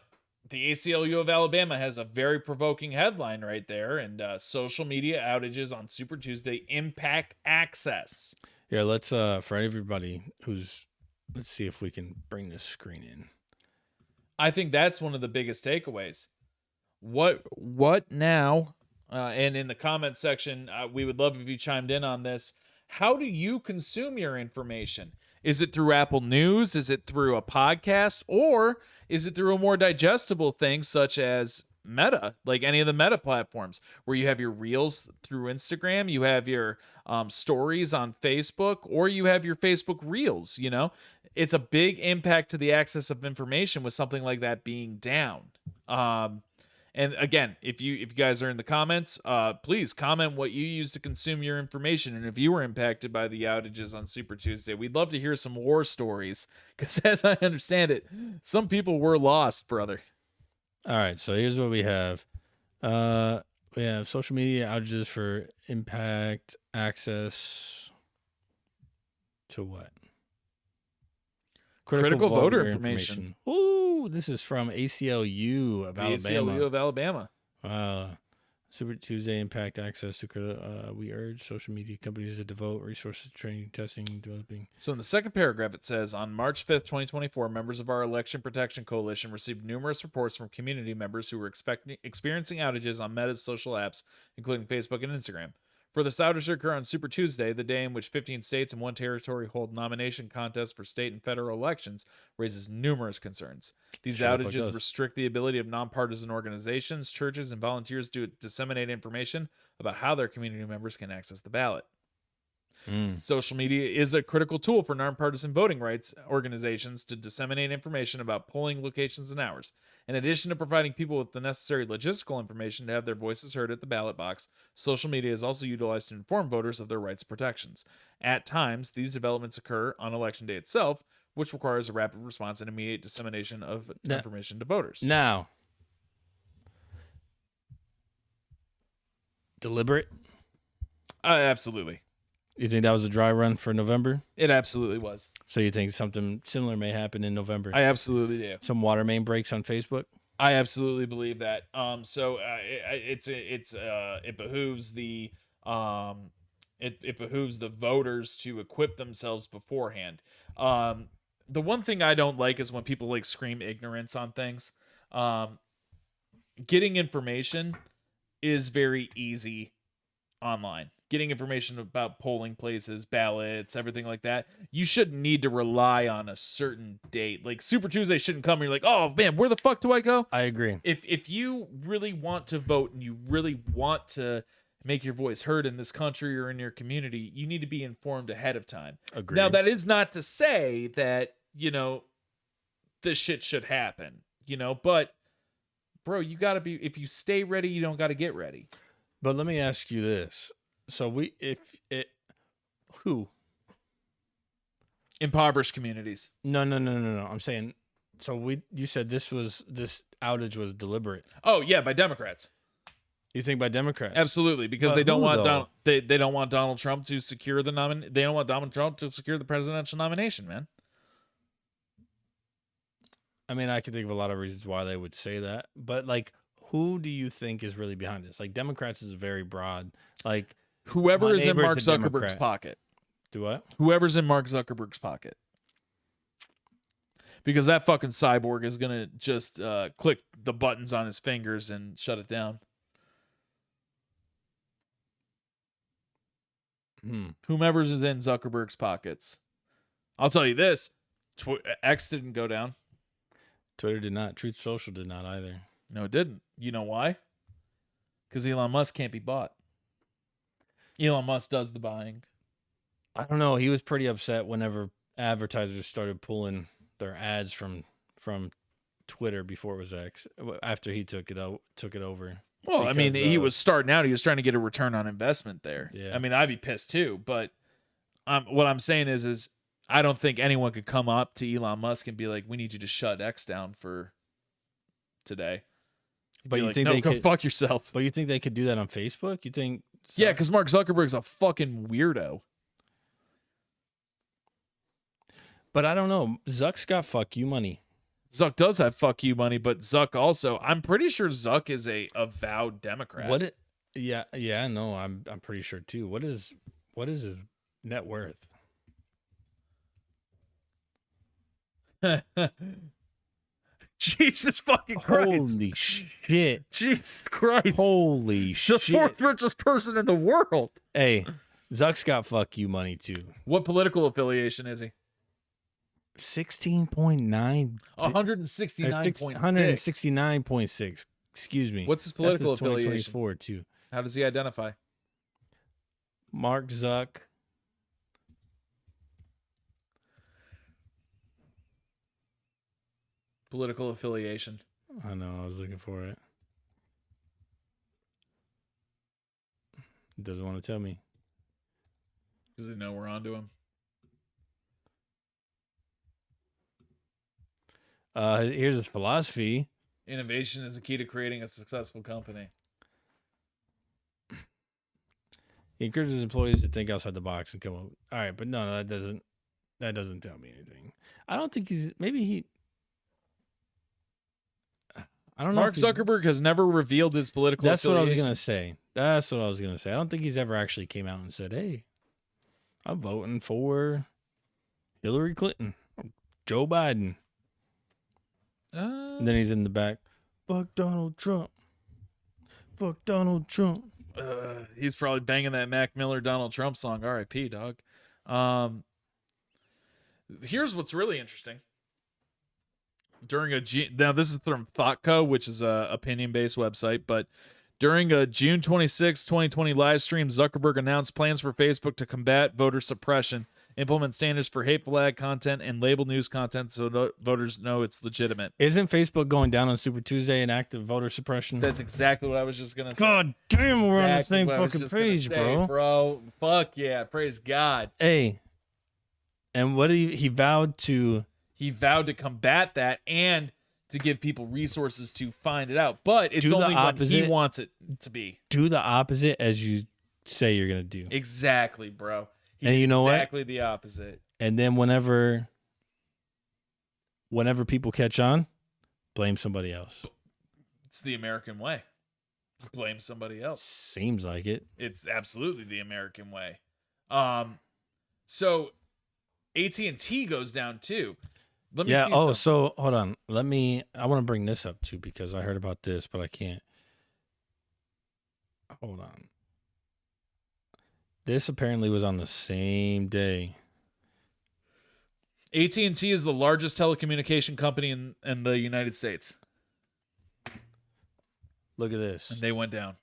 the ACLU of Alabama has a very provoking headline right there, and social media outages on Super Tuesday impact access. Yeah, let's for everybody who's, let's see if we can bring this screen in. I think that's one of the biggest takeaways. What now? And in the comment section, we would love if you chimed in on this. How do you consume your information? Is it through Apple News? Is it through a podcast? Or is it through a more digestible thing such as Meta, like any of the Meta platforms, where you have your reels through Instagram, you have your stories on Facebook, or you have your Facebook reels? You know, it's a big impact to the access of information with something like that being down. And again, if you guys are in the comments, please comment what you use to consume your information, and if you were impacted by the outages on Super Tuesday, we'd love to hear some war stories. Because as I understand it, some people were lost, brother. All right, so here's what we have. We have social media outages for impact access to what? Critical voter information. Ooh, this is from ACLU of Alabama. ACLU of Alabama. Super Tuesday impact access to we urge social media companies to devote resources to training, testing, developing. So in the second paragraph, it says, on March 5th, 2024, members of our Election Protection Coalition received numerous reports from community members who were experiencing outages on Meta's social apps, including Facebook and Instagram. For this outage to occur on Super Tuesday, the day in which 15 states and one territory hold nomination contests for state and federal elections, raises numerous concerns. These outages restrict the ability of nonpartisan organizations, churches, and volunteers to disseminate information about how their community members can access the ballot. Social media is a critical tool for nonpartisan voting rights organizations to disseminate information about polling locations and hours. In addition to providing people with the necessary logistical information to have their voices heard at the ballot box, social media is also utilized to inform voters of their rights and protections. At times, these developments occur on election day itself, which requires a rapid response and immediate dissemination of information to voters. Now, deliberate? Absolutely. You think that was a dry run for November? It absolutely was. So you think something similar may happen in November? I absolutely do. Some water main breaks on Facebook? I absolutely believe that. It behooves the it behooves the voters to equip themselves beforehand. The one thing I don't like is when people like scream ignorance on things. Getting information is very easy online. Getting information about polling places, ballots, everything like that. You shouldn't need to rely on a certain date. Like Super Tuesday shouldn't come and you're like, oh man, where the fuck do I go? I agree. If you really want to vote and you really want to make your voice heard in this country or in your community, you need to be informed ahead of time. Agreed. Now, that is not to say that, this shit should happen, but bro, you got to be, if you stay ready, you don't got to get ready. But let me ask you this. So who? Impoverished communities. No. I'm saying, you said this outage was deliberate. Oh yeah, by Democrats. You think by Democrats? Absolutely, because they don't want they don't want Donald Trump to secure the They don't want Donald Trump to secure the presidential nomination, man. I mean, I can think of a lot of reasons why they would say that, but like, who do you think is really behind this? Like, Democrats is very broad. Like, whoever is in Mark Zuckerberg's pocket. Do what? Whoever's in Mark Zuckerberg's pocket. Because that fucking cyborg is going to just click the buttons on his fingers and shut it down. Whomever's in Zuckerberg's pockets. I'll tell you this. X didn't go down. Twitter did not. Truth Social did not either. No, it didn't. You know why? Because Elon Musk can't be bought. Elon Musk does the buying. I don't know. He was pretty upset whenever advertisers started pulling their ads from Twitter before it was X. After he took it over. Well, I mean, Because, he was starting out. He was trying to get a return on investment there. Yeah. I mean, I'd be pissed too. But what I'm saying is I don't think anyone could come up to Elon Musk and be like, "We need you to shut X down for today." But you like, think no, they go could? fuck yourself? But you think they could do that on Facebook? You think? Yeah, because Mark Zuckerberg's a fucking weirdo. But I don't know. Zuck's got fuck you money. Zuck does have fuck you money, but Zuck also, I'm pretty sure Zuck is a avowed Democrat. Yeah, no, I'm pretty sure too. What is his net worth? Jesus fucking Christ. Holy shit. Jesus Christ. Holy The shit. fourth richest person in the world. Hey, Zuck's got fuck you money too. What political affiliation is he? 16.9 169.6. 169.6. Excuse me. What's his political affiliation? 2024 too. How does he identify? Mark Zuck. Political affiliation. I know, I was looking for it. He doesn't want to tell me. Does he know we're onto him? Here's his philosophy. Innovation is the key to creating a successful company. He encourages his employees to think outside the box and come up. All right, but no, that doesn't tell me anything. I don't think he's. Maybe he. I don't know. Mark Zuckerberg has never revealed his political That's what I was affiliation. gonna say. I don't think he's ever actually came out and said, "Hey, I'm voting for Hillary Clinton or Joe Biden." And then he's in the back. Fuck Donald Trump. Fuck Donald Trump. He's probably banging that Mac Miller Donald Trump song. R.I.P. Dog. Here's what's really interesting. Now this is from ThoughtCo, which is a opinion-based website, but during a June 26, 2020 live stream, Zuckerberg announced plans for Facebook to combat voter suppression, implement standards for hateful ad content, and label news content so voters know it's legitimate. Isn't Facebook going down on Super Tuesday and active voter suppression? That's exactly what I was just gonna say. God damn, we're on the same fucking page, bro. Bro, fuck yeah, praise God. Hey, and what did he vowed to? He vowed to combat that and to give people resources to find it out. But it's only when he wants it to be. Do the opposite as you say you're going to do. Exactly, bro. And you know exactly the opposite. And then whenever people catch on, blame somebody else. It's the American way. Blame somebody else. Seems like it. It's absolutely the American way. So AT&T goes down too. Let me see. Oh, so hold on. I want to bring this up too because I heard about this, but I can't. Hold on. This apparently was on the same day. AT&T is the largest telecommunication company in the United States. Look at this. And they went down.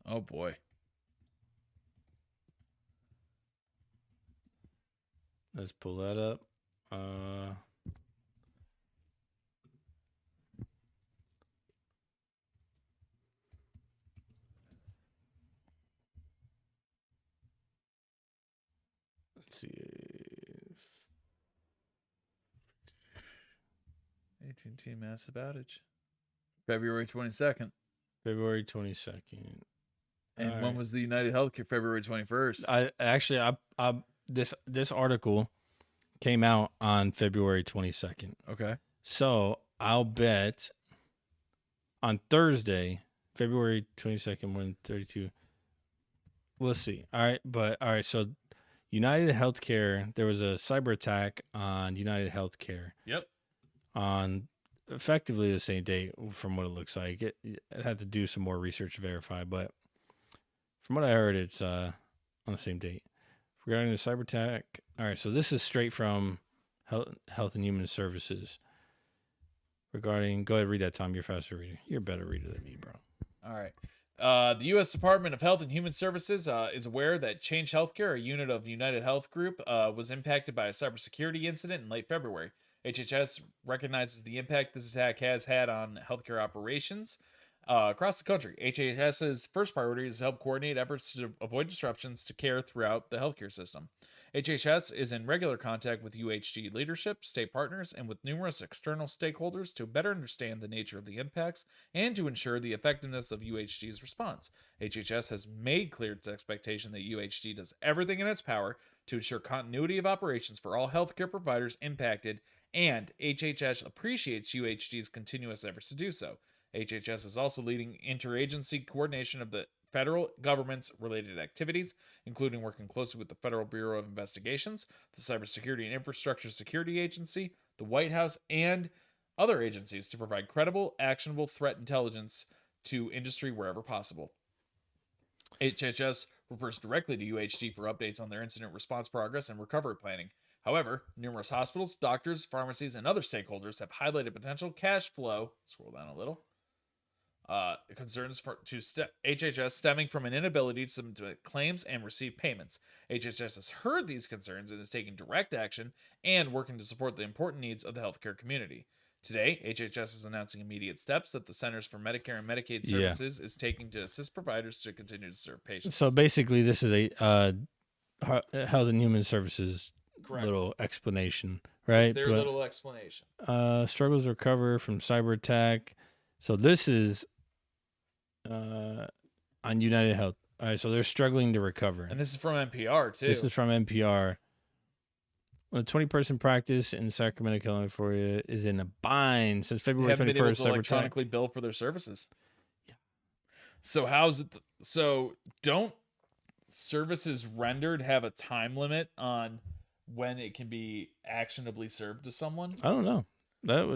Oh boy. Let's pull that up. Let's see. AT&T massive outage. February 22nd. February 22nd. And when was the United Healthcare? February 21st. This article came out on February 22nd. Okay. So I'll bet on Thursday, February 22nd, 1:32. We'll see. All right. So United Healthcare, there was a cyber attack on United Healthcare. Yep. On effectively the same date, from what it looks like. It had to do some more research to verify, but from what I heard, it's on the same date. Regarding the cyber attack, all right, so this is straight from Health and Human Services. Go ahead, read that, Tom. You're a faster reader. You're a better reader than me, bro. All right. The U.S. Department of Health and Human Services is aware that Change Healthcare, a unit of United Health Group, was impacted by a cybersecurity incident in late February. HHS recognizes the impact this attack has had on healthcare operations across the country. HHS's first priority is to help coordinate efforts to avoid disruptions to care throughout the healthcare system. HHS is in regular contact with UHG leadership, state partners, and with numerous external stakeholders to better understand the nature of the impacts and to ensure the effectiveness of UHG's response. HHS has made clear its expectation that UHG does everything in its power to ensure continuity of operations for all healthcare providers impacted, and HHS appreciates UHG's continuous efforts to do so. HHS is also leading interagency coordination of the federal government's related activities, including working closely with the Federal Bureau of Investigations, the Cybersecurity and Infrastructure Security Agency, the White House, and other agencies to provide credible, actionable threat intelligence to industry wherever possible. HHS refers directly to UHG for updates on their incident response progress and recovery planning. However, numerous hospitals, doctors, pharmacies, and other stakeholders have highlighted potential cash flow, scroll down a little, concerns to HHS stemming from an inability to submit claims and receive payments. HHS has heard these concerns and is taking direct action and working to support the important needs of the healthcare community. Today, HHS is announcing immediate steps that the Centers for Medicare and Medicaid Services is taking to assist providers to continue to serve patients. So basically, this is a Health and Human Services little explanation, right? It's their little explanation. Struggles to recover from cyber attack. So this is on United Health. All right, so they're struggling to recover. And this is from NPR, too. This is from NPR. A 20-person practice in Sacramento, California is in a bind since February 21st. They haven't been able to electronically bill for their services. Yeah. So how's it? So don't services rendered have a time limit on when it can be actionably served to someone? I don't know.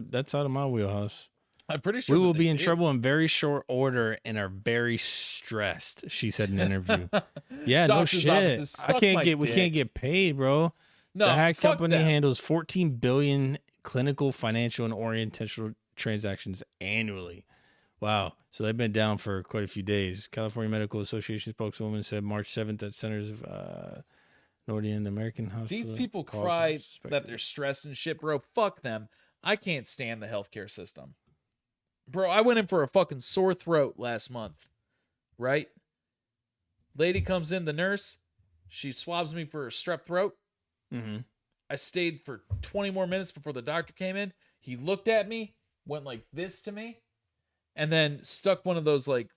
That's out of my wheelhouse. I'm pretty sure we will be in trouble in very short order and are very stressed, she said in an interview. Yeah, no shit. We can't get paid, bro. No, the hack company them. handles 14 billion clinical, financial, and oriental transactions annually. Wow. So they've been down for quite a few days. California Medical Association spokeswoman said March 7th at Centers of Nordian American Hospital. These people cry that they're stressed and shit, bro. Fuck them. I can't stand the healthcare system. Bro, I went in for a fucking sore throat last month, right? Lady comes in, the nurse. She swabs me for a strep throat. Mm-hmm. I stayed for 20 more minutes before the doctor came in. He looked at me, went like this to me, and then stuck one of those like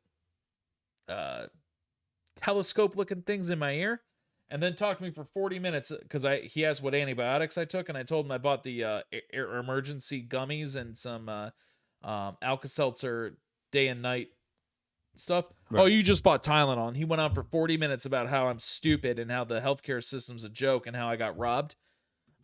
telescope-looking things in my ear, and then talked to me for 40 minutes because he asked what antibiotics I took, and I told him I bought the emergency gummies and some Alka-Seltzer day and night stuff. Right. Oh, you just bought Tylenol. And he went on for 40 minutes about how I'm stupid and how the healthcare system's a joke and how I got robbed.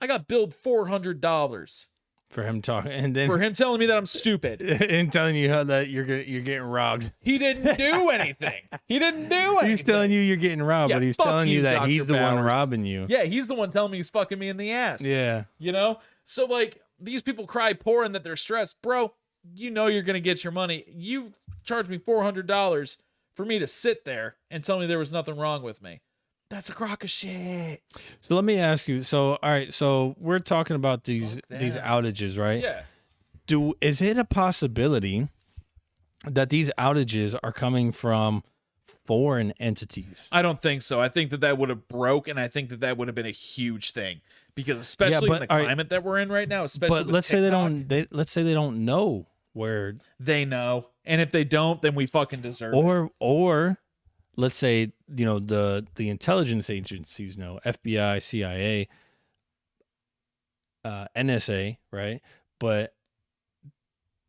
I got billed $400 for him talking, and then for him telling me that I'm stupid and telling you how that you're getting robbed. He didn't do anything. He's telling you you're getting robbed, but he's telling you that he's the one robbing you. Yeah, he's the one telling me he's fucking me in the ass. Yeah, you know. So like these people cry poor and that they're stressed, bro. You know you're gonna get your money. You charged me $400 for me to sit there and tell me there was nothing wrong with me. That's a crock of shit. So let me ask you. So all right. So we're talking about these outages, right? Yeah. Is it a possibility that these outages are coming from foreign entities? I don't think so. I think that would have broke, and I think that would have been a huge thing because especially in the climate that we're in right now, especially. But let's say they don't. Let's say they don't know where they know, and if they don't, then we fucking deserve it. Or let's say the intelligence agencies know, FBI, CIA, NSA, right? But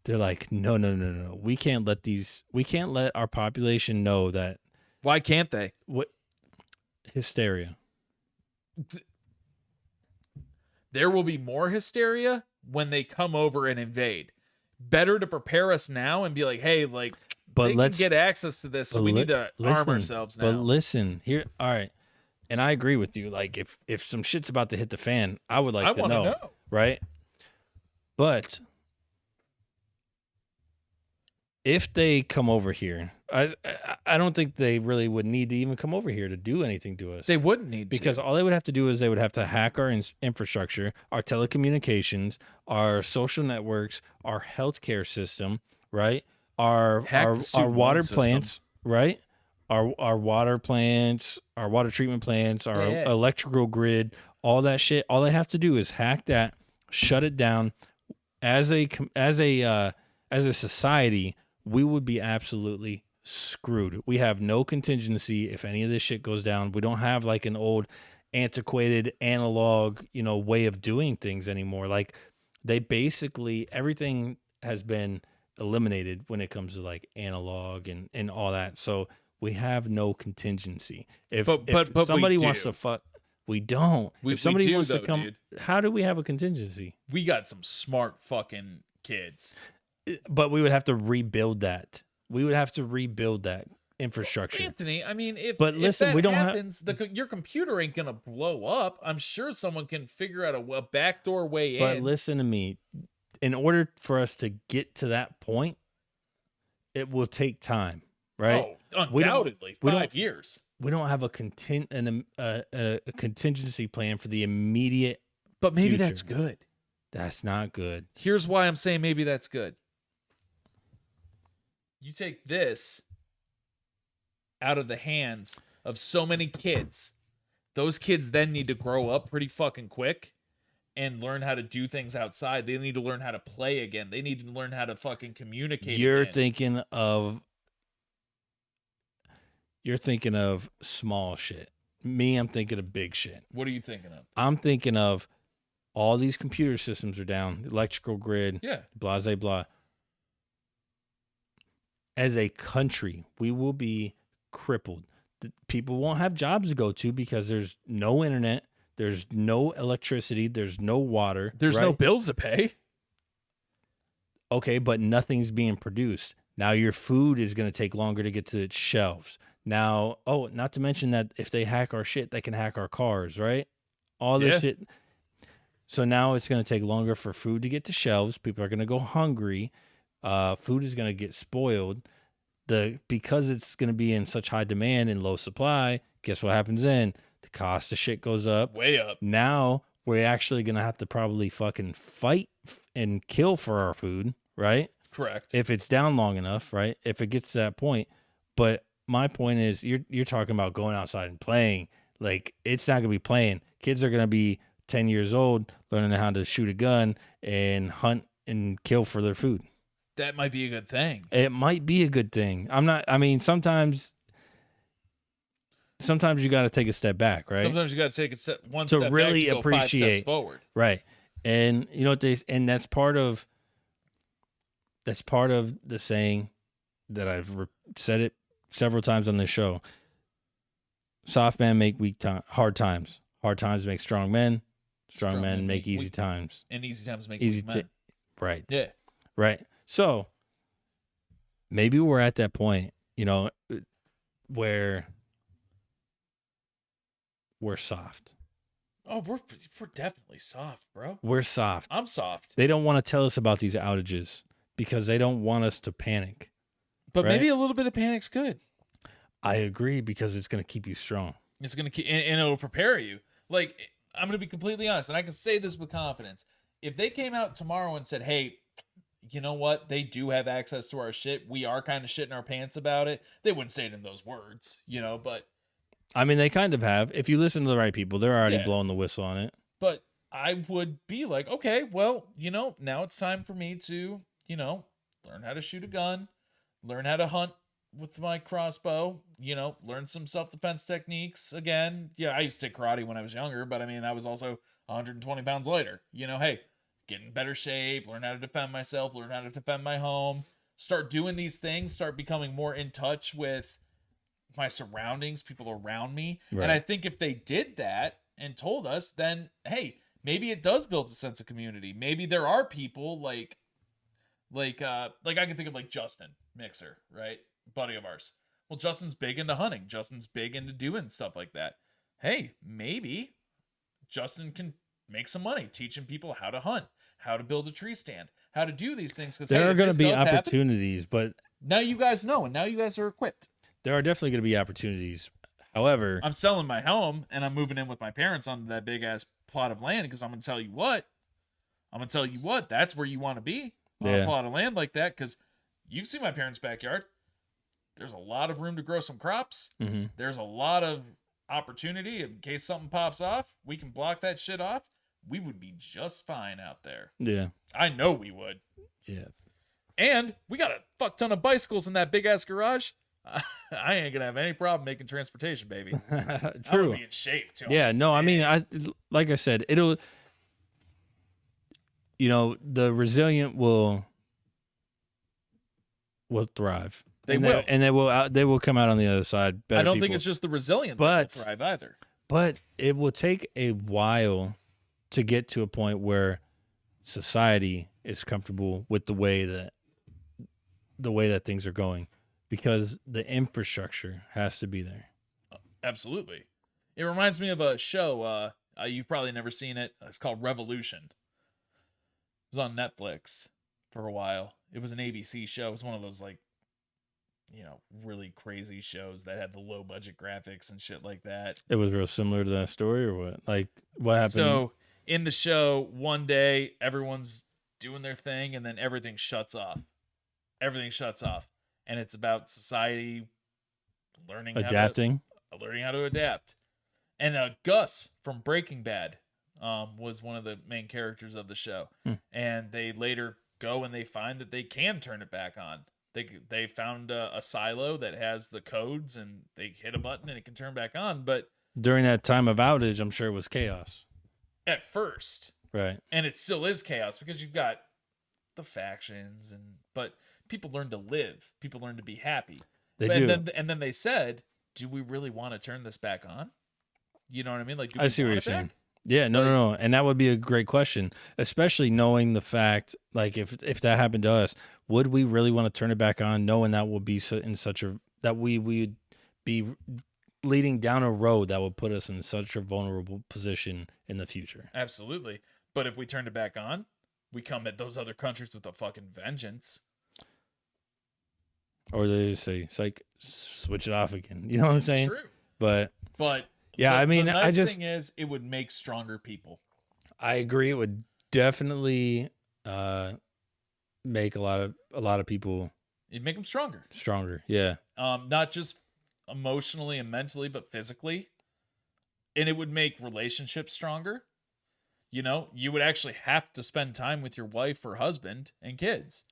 they're like, no. We can't let our population know that. Why can't they? What hysteria? There will be more hysteria when they come over and invade. Better to prepare us now and be like, hey, like, they can get access to this, so we need to arm ourselves now. But listen, here, all right, and I agree with you. Like, if some shit's about to hit the fan, I would like to know, right? But if they come over here, I don't think they really would need to even come over here to do anything to us. They wouldn't need Because to. all they would have to do is they would have to hack our infrastructure, our telecommunications, our social networks, our healthcare system, right? Hack the Our student water loan system. plants, right? Our water plants, our water treatment plants, our Yeah. electrical grid, all that shit. All they have to do is hack that, shut it down. As a society, we would be absolutely screwed. We have no contingency if any of this shit goes down. We don't have like an old antiquated analog, way of doing things anymore. Like they basically everything has been eliminated when it comes to like analog and all that. So we have no contingency. If But we somebody wants do. to fuck, we don't. We If somebody do, wants to though, come, dude. how do we have a contingency? We got some smart fucking kids. But we would have to rebuild that. We would have to rebuild that infrastructure. Anthony, I mean, But if listen, that we don't have- happens, your computer ain't gonna blow up. I'm sure someone can figure out a backdoor way But in. listen to me. In order for us to get to that point, it will take time, right? Oh, We don't- undoubtedly, we don't- 5 years. We don't have a contingency plan for the immediate. But maybe future. that's good. That's not good. Here's why I'm saying maybe that's good. You take this out of the hands of so many kids. Those kids then need to grow up pretty fucking quick and learn how to do things outside. They need to learn how to play again. They need to learn how to fucking communicate You're again. thinking of small shit. Me, I'm thinking of big shit. What are you thinking of? I'm thinking of all these computer systems are down, electrical grid, Yeah. blah, blah, blah. As a country, we will be crippled. People won't have jobs to go to because there's no internet, there's no electricity, there's no water. There's no right? bills to pay. Okay, but nothing's being produced. Now your food is going to take longer to get to its shelves. Now, not to mention that if they hack our shit, they can hack our cars, right? All this Yeah. shit. So now it's going to take longer for food to get to shelves. People are going to go hungry. Food is going to get spoiled. Because it's going to be in such high demand and low supply, guess what happens then? The cost of shit goes up. Way up. Now we're actually going to have to probably fucking fight and kill for our food, right? Correct. If it's down long enough, right? If it gets to that point. But my point is you're talking about going outside and playing. Like it's not going to be playing. Kids are going to be 10 years old learning how to shoot a gun and hunt and kill for their food. That might be a good thing. It might be a good thing. Sometimes you got to take a step back, right? Sometimes you got to take one To step really back to go 5 steps appreciate- forward. Right. And you know what and that's part of the saying that I've said it several times on this show. Soft men make hard times. Hard times make strong men. Strong men make easy times. And easy times make Easy weak men. Right. Yeah. Right. So maybe we're at that point, where we're soft. Oh, we're definitely soft, bro. We're soft. I'm soft. They don't want to tell us about these outages because they don't want us to panic. But right? maybe a little bit of panic's good. I agree because it's going to keep you strong. It's going to keep, and it'll prepare you. Like, I'm going to be completely honest, and I can say this with confidence. If they came out tomorrow and said, hey, you know what? They do have access to our shit. We are kind of shitting our pants about it. They wouldn't say it in those words, but. I mean, they kind of have. If you listen to the right people, they're already Yeah. blowing the whistle on it. But I would be like, okay, well, now it's time for me to, learn how to shoot a gun, learn how to hunt with my crossbow, learn some self-defense techniques again. Yeah, I used to take karate when I was younger, but I mean, I was also 120 pounds lighter. Hey, get in better shape, learn how to defend myself, learn how to defend my home, start doing these things, start becoming more in touch with my surroundings, people around me. Right. And I think if they did that and told us, then hey, maybe it does build a sense of community. Maybe there are people like I can think of like Justin Mixer, right? Buddy of ours. Well, Justin's big into hunting. Justin's big into doing stuff like that. Hey, maybe Justin can make some money teaching people how to hunt, how to build a tree stand, how to do these things. Because There are going to be opportunities, but Now you guys know, and now you guys are equipped. There are definitely going to be opportunities. However, I'm selling my home and I'm moving in with my parents on that big ass plot of land because I'm gonna tell you what. That's where you want to be on a plot of land like that because you've seen my parents' backyard. There's a lot of room to grow some crops. mm-hmm. There's a lot of opportunity in case something pops off. We can block that shit off. We would be just fine out there. Yeah. I know we would. Yeah. And we got a fuck ton of bicycles in that big ass garage. I ain't gonna have any problem making transportation, baby. True. Be in shape too. Yeah. No, I mean, like I said, it'll. The resilient will thrive. They will, and they will come out on the other side better. I don't people. think it's just the resilient but that will thrive either. But it will take a while to get to a point where society is comfortable with the way that things are going, because the infrastructure has to be there. Absolutely. It reminds me of a show. You've probably never seen it. It's called Revolution. It was on Netflix for a while. It was an ABC show. It was one of those really crazy shows that had the low budget graphics and shit like that. It was real similar to that story, or what? Like, what happened? So in the show, one day everyone's doing their thing and then everything shuts off. And it's about society adapting. Learning how to adapt. And Gus from Breaking Bad was one of the main characters of the show. And they later go and they find that they can turn it back on. They found a silo that has the codes, and they hit a button and it can turn back on. But during that time of outage, I'm sure it was chaos at first, right? And it still is chaos because you've got the factions, but people learn to live. People learn to be happy. They do. And then they said, "Do we really want to turn this back on?" You know what I mean? Like, I see what you're saying. Yeah, no, and that would be a great question, especially knowing the fact, like, if that happened to us, would we really want to turn it back on, knowing that will be that we would be leading down a road that would put us in such a vulnerable position in the future? Absolutely. But if we turned it back on, we come at those other countries with a fucking vengeance. Or they just say, "Psych, switch it off again." You know what I'm saying? True. But yeah, the, I mean, the nice thing is it would make stronger people. I agree. It would definitely make a lot of people. It'd make them stronger. Stronger, yeah. Not just emotionally and mentally, but physically. And it would make relationships stronger. You would actually have to spend time with your wife or husband and kids.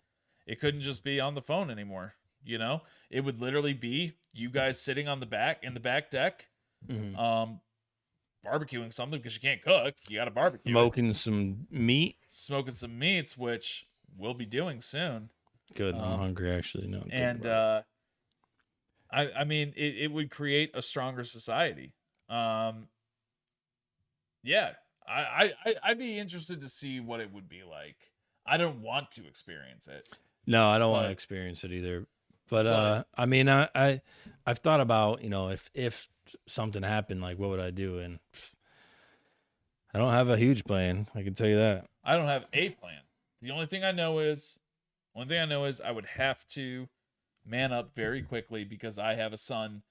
It couldn't just be on the phone anymore. It would literally be you guys sitting in the back deck. Mm-hmm. Barbecuing something because you can't cook. You got to barbecue. Smoking some meats, which we'll be doing soon. Good. I'm hungry, actually. No. And I mean, it would create a stronger society. Yeah, I'd be interested to see what it would be like. I don't want to experience it. No, I don't want to experience it either. But I mean, I've thought about, if something happened, like, what would I do? And I don't have a huge plan. I can tell you that. I don't have a plan. The only thing I know is I would have to man up very quickly because I have a son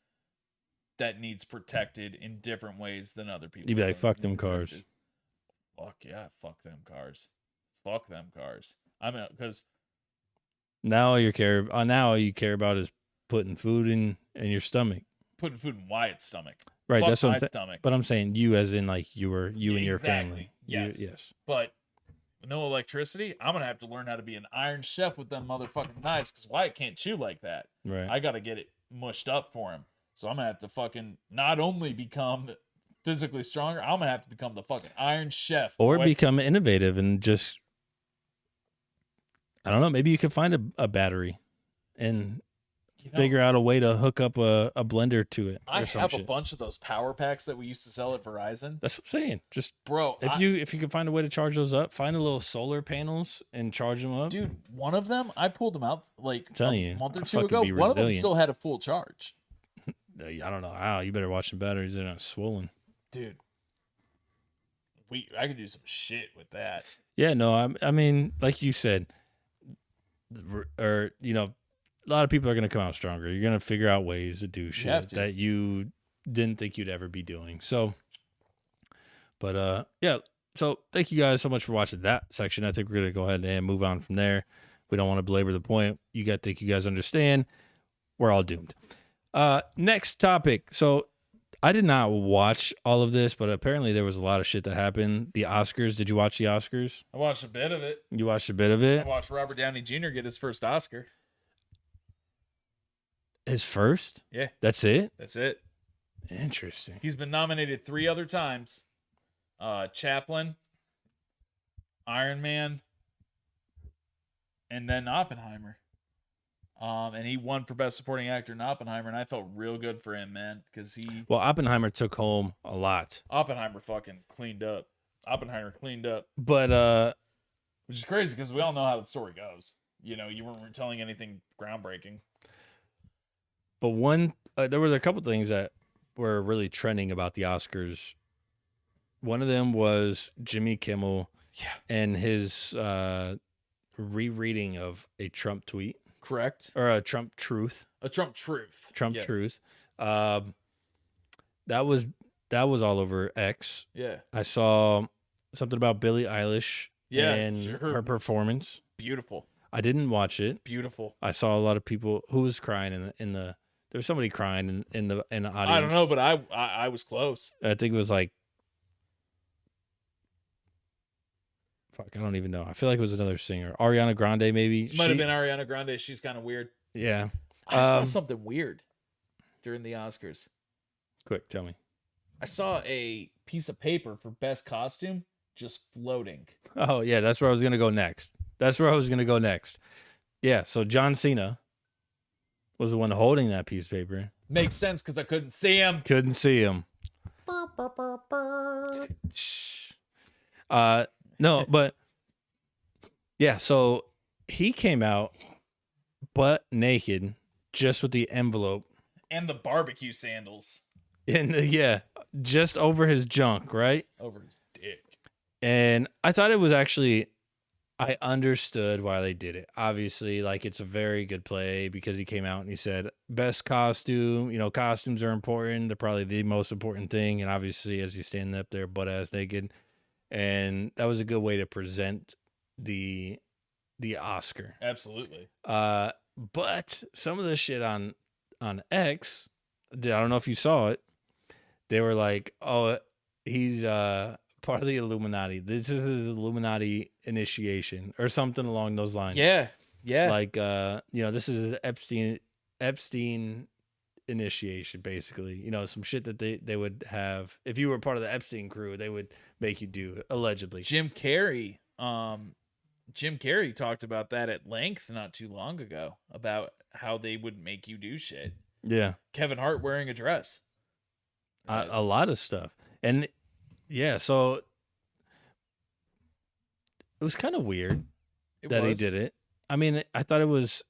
that needs protected in different ways than other people. You'd be like, fuck them cars. Fuck yeah, fuck them cars. Fuck them cars. I mean, because now all you care about is putting food in your stomach. Putting food in Wyatt's stomach. Right, fuck that's what stomach. But I'm saying you, as in like you and your family. Yes. Yes. But with no electricity, I'm gonna have to learn how to be an Iron Chef with them motherfucking knives because Wyatt can't chew like that. Right. I gotta get it mushed up for him. So I'm gonna have to fucking not only become physically stronger, I'm gonna have to become the fucking Iron Chef. Or become innovative and just, I don't know, maybe you could find a battery and figure out a way to hook up a blender to it. I have a bunch of those power packs that we used to sell at Verizon. That's what I'm saying. Just, bro, if you can find a way to charge those up, find a little solar panels and charge them up. Dude, one of them, I pulled them out like a month or two fucking ago. be One of them resilient. still had a full charge. I don't know how. You better watch the batteries. They're not swollen. Dude, I could do some shit with that. Yeah, no, I mean, like you said, or a lot of people are gonna come out stronger. You're gonna figure out ways to do have shit to. that you didn't think you'd ever be doing. So, but yeah. So thank you guys so much for watching that section. I think we're gonna go ahead and move on from there. We don't want to belabor the point. Think you guys understand. We're all doomed. Next topic. So I did not watch all of this, but apparently there was a lot of shit that happened. The Oscars. Did you watch the Oscars? I watched a bit of it. You watched a bit of I it. watched Robert Downey Jr. get his first Oscar. His first? Yeah. That's it? That's it. Interesting. He's been nominated 3 other times. Chaplin, Iron Man, and then Oppenheimer. And he won for Best Supporting Actor in Oppenheimer, and I felt real good for him, man, because Well, Oppenheimer took home a lot. Oppenheimer fucking cleaned up. Oppenheimer cleaned up. But which is crazy because we all know how the story goes. You know, you weren't telling anything groundbreaking. But there were a couple things that were really trending about the Oscars. One of them was Jimmy Kimmel and his rereading of a Trump tweet. Correct. Or a Trump truth. A Trump truth. Trump Yes. truth. That was all over X. Yeah. I saw something about Billie Eilish and sure. her performance. Beautiful. I didn't watch it. Beautiful. I saw a lot of people who was crying in the there was somebody crying in the audience. I don't know, but I was close. I think it was like fuck, I don't even know. I feel like it was another singer. Ariana Grande, maybe. Might have been Ariana Grande. She's kind of weird. Yeah. I saw something weird during the Oscars. Quick, tell me. I saw a piece of paper for best costume just floating. Oh, yeah, that's where I was going to go next. Yeah, so John Cena was the one holding that piece of paper. Makes sense because I couldn't see him. Couldn't see him. No, but yeah, so he came out butt naked, just with the envelope And the barbecue sandals and just over his junk, right? over his dick. And I thought it was actually, I understood why they did it. Obviously, like, it's a very good play because he came out and he said, best costume, costumes are important. They're probably the most important thing. And obviously, as he's standing up there butt ass naked, and that was a good way to present the Oscar. Absolutely. But some of the shit on X, I don't know if you saw it. They were like, "Oh, he's part of the Illuminati. This is his Illuminati initiation, or something along those lines." Yeah. Like, this is an Epstein initiation, basically. Some shit that they would have if you were part of the Epstein crew. They would make you do, allegedly. Jim Carrey talked about that at length not too long ago about how they would make you do shit. Yeah, Kevin Hart wearing a dress. a lot of stuff, and yeah, so it was kind of weird that he did it. I mean, I thought it was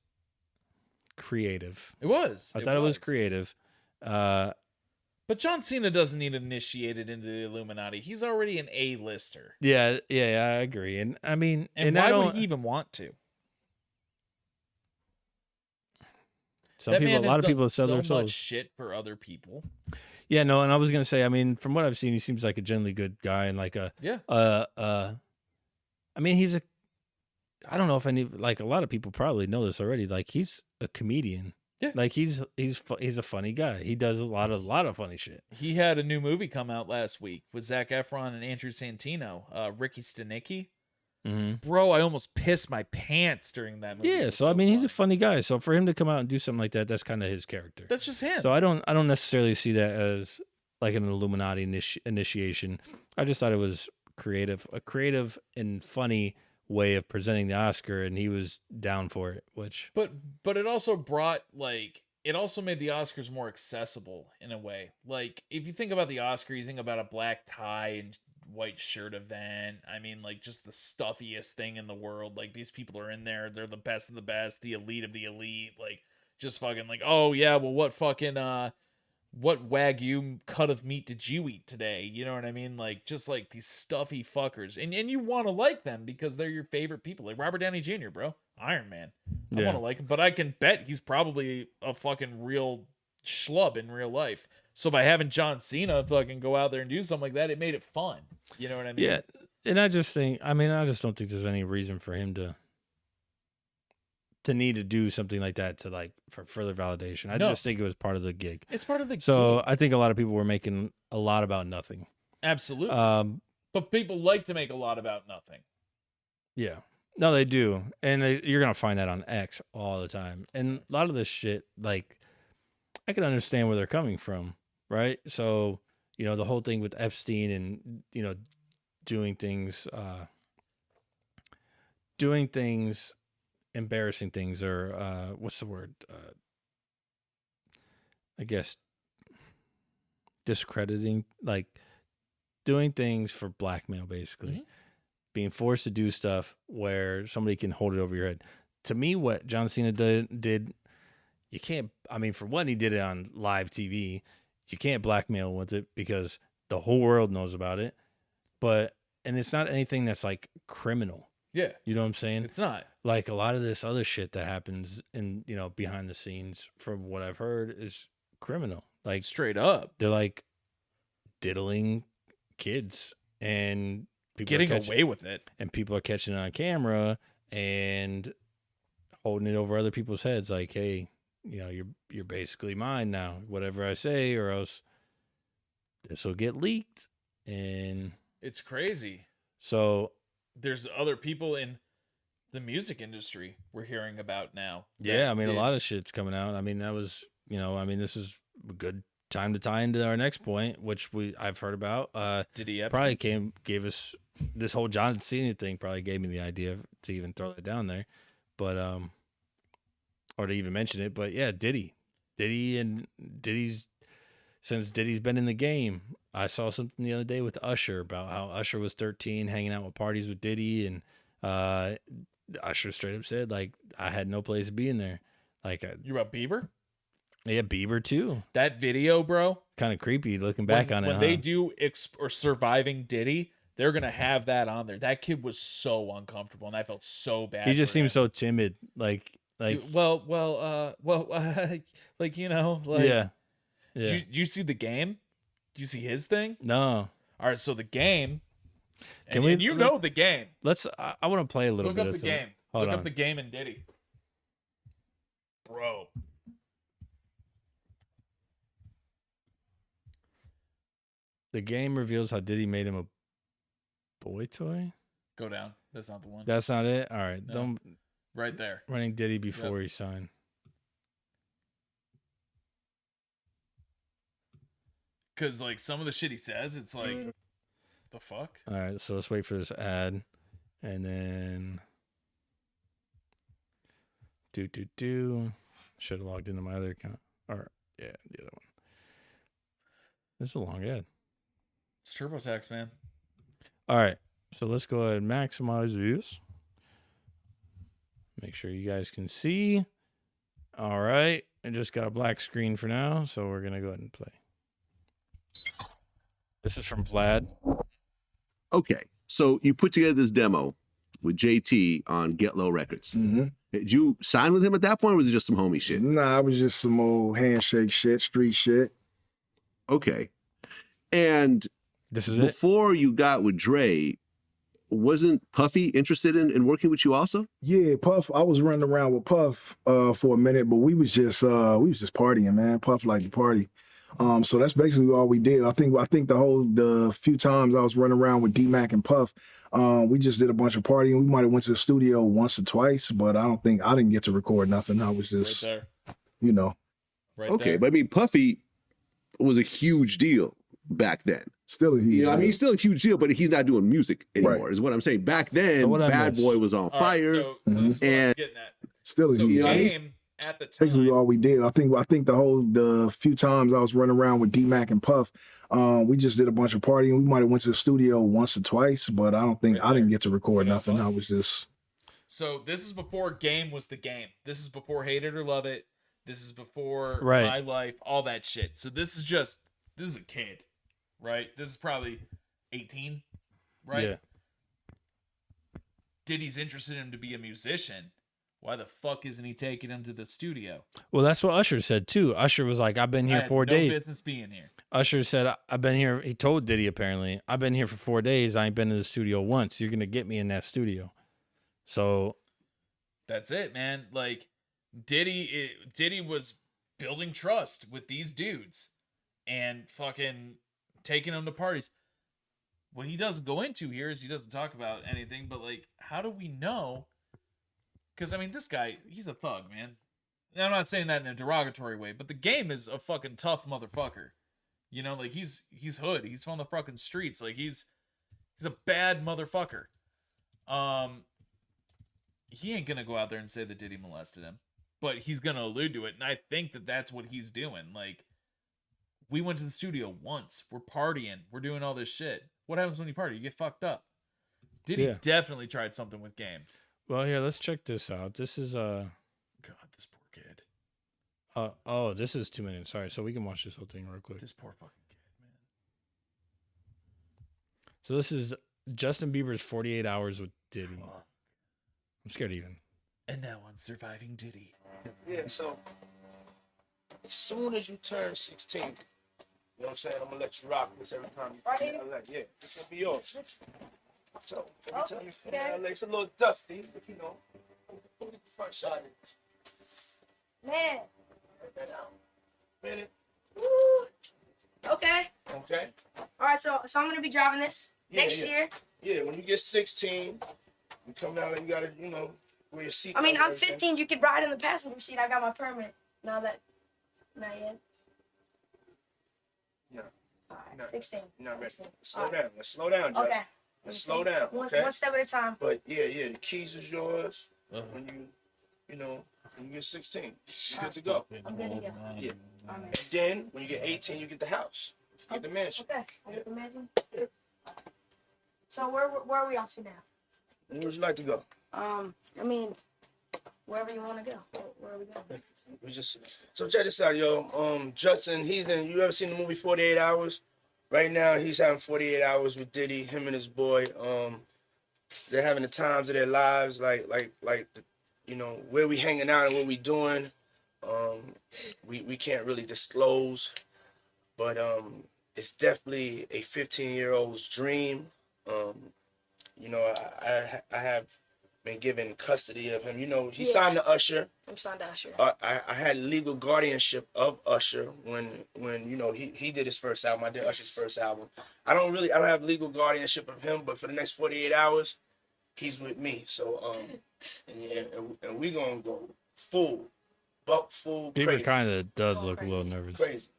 creative. It was. I thought it was creative. But John Cena doesn't need initiated into the Illuminati. He's already an A-lister. Yeah, I agree. And I mean, and why would he even want to? A lot of people have sold their souls. Much shit for other people. Yeah, no, and I was gonna say, I mean, from what I've seen, he seems like a generally good guy and like I mean, I don't know if a lot of people probably know this already. Like, he's a comedian. Yeah. Like, he's a funny guy. He does a lot of funny shit. He had a new movie come out last week with Zac Efron and Andrew Santino, Ricky Stenicki. Mm-hmm. Bro, I almost pissed my pants during that movie. Yeah, so I mean, he's a funny guy. So for him to come out and do something like that, that's kind of his character. That's just him. So I don't necessarily see that as like an Illuminati initiation. I just thought it was a creative and funny way of presenting the Oscar, and he was down for it. But it also brought it also made the Oscars more accessible in a way. Like, if you think about the Oscar, you think about a black tie and white shirt event. I mean, like, just the stuffiest thing in the world. Like, these people are in there, they're the best of the best, the elite of the elite. Like, just fucking like, oh yeah, well, what Wagyu cut of meat did you eat today? You know what I mean? Like, just like these stuffy fuckers. And you want to like them because they're your favorite people. Like Robert Downey Jr., bro. Iron Man. I Yeah. want to like him, but I can bet he's probably a fucking real schlub in real life. So by having John Cena fucking go out there and do something like that, it made it fun. You know what I mean? Yeah. And I just don't think there's any reason for him to need to do something like that to like for further validation. I No. just think it was part of the gig. It's part of the So gig. I think a lot of people were making a lot about nothing. Absolutely. But people like to make a lot about nothing. Yeah. No, they do. And you're going to find that on X all the time. And a lot of this shit, like, I can understand where they're coming from, right? So, the whole thing with Epstein and, doing things, embarrassing things, or what's the word? I guess discrediting, like doing things for blackmail, basically. Mhm. Being forced to do stuff where somebody can hold it over your head. To me, what John Cena did, you can't, for one, he did it on live TV. You can't blackmail with it because the whole world knows about it. And it's not anything that's like criminal. Yeah. You know what I'm saying? It's not. Like a lot of this other shit that happens in, behind the scenes, from what I've heard, is criminal. Like Straight up. they're like diddling kids and people Getting away with it. and people are catching it on camera and holding it over other people's heads. Like, hey, you're basically mine now. Whatever I say, or else this will get leaked. And It's crazy. so There's other people in the music industry we're hearing about now. yeah, a lot of shit's coming out. That was, this is a good time to tie into our next point, which I've heard about. Diddy Epstein. Probably gave us this whole John Cena thing. Probably gave me the idea to even throw it down there, but or to even mention it. But yeah, Diddy's since Diddy's been in the game. I saw something the other day with Usher about how Usher was 13, hanging out with parties with Diddy, and Usher straight up said, like, I had no place being there. Like, You about Bieber? yeah, Bieber too. That video, bro. Kind of creepy looking back on it. When they do or surviving Diddy, they're gonna have that on there. That kid was so uncomfortable, and I felt so bad. He just for him. seems so timid. Like like yeah. Did you see the game? Did you see his thing? No. All right, so the game. Can And we? you know the game. Let's. I want to play a little Look bit up of the game. Hold Look on. up the game and Diddy. Bro. The game reveals how Diddy made him a boy toy. Go down. That's not the one. That's not it. All right. No. Don't Right there. running Diddy before he signed. Because like some of the shit he says, it's like, the fuck? All right. So let's wait for this ad, and then should have logged into my other account. Or yeah, the other one. This is a long ad. It's TurboTax, man. All right. So let's go ahead and maximize this. Make sure you guys can see. All right. I just got a black screen for now, so we're going to go ahead and play. This is from Vlad. Okay. So you put together this demo with JT on Get Low Records. Mm-hmm. Did you sign with him at that point, or was it just some homie shit? Nah, it was just some old handshake shit, street shit. Okay. And This is it. before you got with Dre, wasn't Puffy interested in working with you also? Yeah, Puff. I was running around with Puff for a minute, but we was just partying, man. Puff liked to party. So that's basically all we did. I think the few times I was running around with D-Mac and Puff, we just did a bunch of partying. We might have went to the studio once or twice, but I didn't get to record nothing. I was just, Right there. you know, Right Okay, there. but I mean, Puffy was a huge deal back then. still a You know, I mean, he's still a huge deal, but he's not doing music anymore, Right. is what I'm saying. Back then, So what I Bad missed- Boy was on All right, fire. so this is what I'm And- getting at. still a So you know, I mean- game at the basically time. all we did. I think the few times I was running around with D-Mac and Puff, we just did a bunch of partying. We might have went to the studio once or twice, but I didn't get to record Yeah, nothing. fun. I was just So this is before Game was the game. This is before Hate It or Love It. This is before Right. My Life, all that shit. So this is a kid, right? This is probably 18, right? Yeah. Diddy's interested in him to be a musician. Why the fuck isn't he taking him to the studio? Well, that's what Usher said too. Usher was like, I've been I here had 4 no days. business being here. Usher said, I've been here. He told Diddy, apparently, I've been here for 4 days. I ain't been to the studio once. You're going to get me in that studio. So That's it, man. Like, Diddy was building trust with these dudes and fucking taking them to parties. What he doesn't go into here is he doesn't talk about anything, but like, how do we know? Because, I mean, this guy, he's a thug, man. And I'm not saying that in a derogatory way, but the game is a fucking tough motherfucker. You know, like, he's hood. He's from the fucking streets. Like, he's a bad motherfucker. He ain't gonna go out there and say that Diddy molested him, but he's gonna allude to it, and I think that that's what he's doing. Like, we went to the studio once. We're partying. We're doing all this shit. What happens when you party? You get fucked up. Diddy definitely tried something with Game. well, here, let's check this out. This is God, this poor kid. oh, this is 2 minutes. Sorry, so we can watch this whole thing real quick. This poor fucking kid, man. So this is Justin Bieber's 48 hours with Diddy. I'm scared even. And now on Surviving Diddy. Yeah, so as soon as you turn 16, you know what I'm saying? I'm gonna let you rock this every time you come to LA. Yeah, this gonna be yours. So every time you come to LA, it's a little dusty, but you know, we'll get the front shot in. Man. Write that out. Minute. Woo. Okay. Okay? All right. So I'm gonna be driving this next yeah. year. Yeah, when you get 16, you come down and you gotta, you know, wear your seat. I mean, I'm 15. You could ride in the passenger seat. I got my permit. Not yet. No. All right. No. 16. You're not ready. 16. Slow All right. down. Let's slow down, Judge. Okay. Let's slow down. Okay? One step at a time. But yeah, the keys is yours when you know, when you get 16. You're good to go. I'm good to go. Yeah. All right. And then when you get 18, you get the house. You get the mansion. Okay. I get the mansion. So where are we off to now? Where would you like to go? I mean, wherever you want to go. Where are we going? We just so check this out, yo. Justin, you ever seen the movie 48 Hours? Right now, he's having 48 hours with Diddy, him and his boy. They're having the times of their lives, you know, where we hanging out and what we doing. We can't really disclose, but it's definitely a 15-year-old's dream. You know, I have been given custody of him. You know, he signed to Usher. I'm signed to Usher. I had legal guardianship of Usher when you know he did his first album. I did Usher's first album. I don't have legal guardianship of him, but for the next 48 hours, he's with me. So and we gonna go full Bieber crazy. kind of does look a little nervous. Crazy.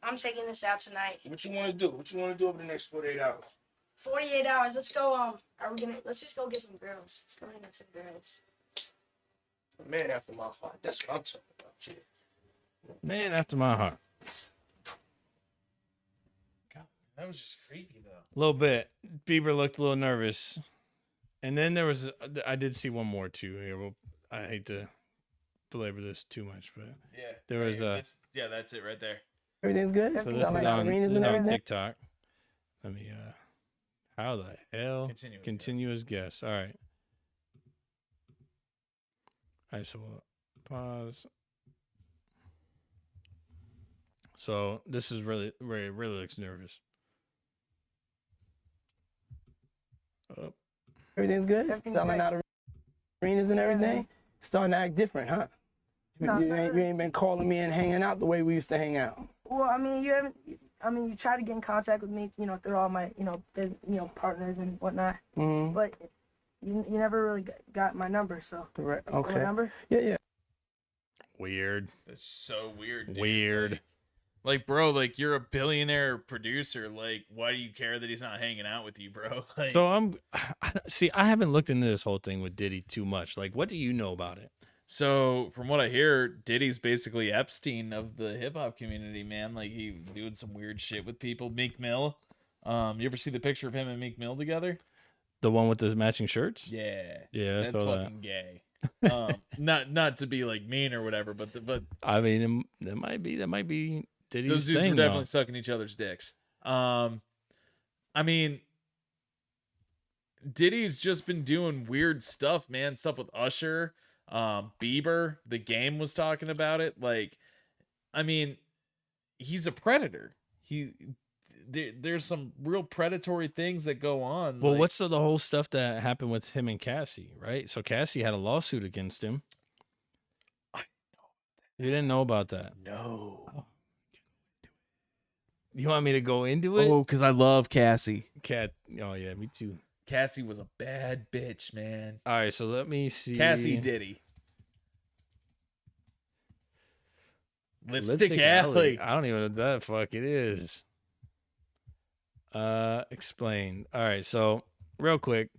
I'm taking this out tonight. What you want to do? What you want to do over the next 48 hours? 48 hours. Let's go. Let's just go get some girls. Let's go hang out some girls. A man after my heart. That's what I'm talking about, kid. Man after my heart. God, that was just creepy, though. A little bit. Bieber looked a little nervous. And then I did see one more too here. Well, I hate to belabor this too much, but Yeah. there was that's it right there. Everything's good. so this is on TikTok. Let me how the hell continuous guess. All right. All right, so we'll pause. So this is really looks nervous. Oh. Everything's good. Everything's Selling great. out arenas and everything. Starting to act different, huh? No, you ain't been calling me and hanging out the way we used to hang out. Well, I mean, you tried to get in contact with me, through all my, partners and whatnot. Mm-hmm. But you never really got my number, so. Right. My Okay. number? Yeah. Weird. That's so weird, dude. Weird. Like, bro, like, you're a billionaire producer. Like, why do you care that he's not hanging out with you, bro? Like, So I haven't looked into this whole thing with Diddy too much. Like, what do you know about it? So from what I hear, Diddy's basically Epstein of the hip hop community, man. Like, he doing some weird shit with people. Meek Mill. You ever see the picture of him and Meek Mill together? The one with the matching shirts? Yeah. Yeah, I That's saw that. fucking gay. Not to be like mean or whatever, but I mean, that might be Diddy's those dudes thing, were definitely though. sucking each other's dicks. I mean, Diddy's just been doing weird stuff, man. Stuff with Usher. Bieber, The Game was talking about it. Like, I mean, he's a predator. There's some real predatory things that go on. Well, like, what's the whole stuff that happened with him and Cassie, right? So Cassie had a lawsuit against him. You didn't know about that? no? You want me to go into it? Oh, because I love Cassie. Oh yeah, me too. Cassie was a bad bitch, man. All right, so let me see. Cassie Diddy. Lipstick Alley. I don't even know what that fuck it is. Explain. All right, so real quick,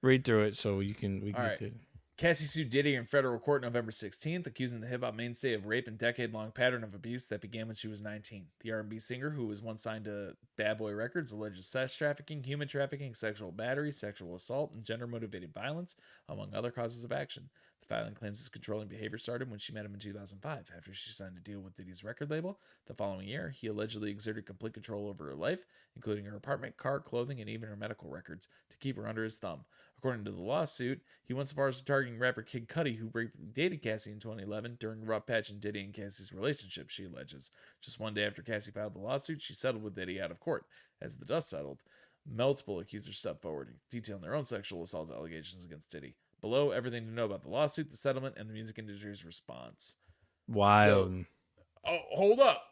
read through it so we can All right. get to. Cassie sued Diddy in federal court November 16th, accusing the hip-hop mainstay of rape and decade-long pattern of abuse that began when she was 19. The R&B singer, who was once signed to Bad Boy Records, alleges sex trafficking, human trafficking, sexual battery, sexual assault, and gender-motivated violence, among other causes of action. The filing claims his controlling behavior started when she met him in 2005, after she signed a deal with Diddy's record label. The following year, he allegedly exerted complete control over her life, including her apartment, car, clothing, and even her medical records, to keep her under his thumb. According to the lawsuit, he went so far as targeting rapper Kid Cudi, who briefly dated Cassie in 2011 during a rough patch in Diddy and Cassie's relationship, she alleges. Just one day after Cassie filed the lawsuit, she settled with Diddy out of court. As the dust settled, multiple accusers stepped forward, detailing their own sexual assault allegations against Diddy. Below, everything to know about the lawsuit, the settlement, and the music industry's response. Wild. Hold up.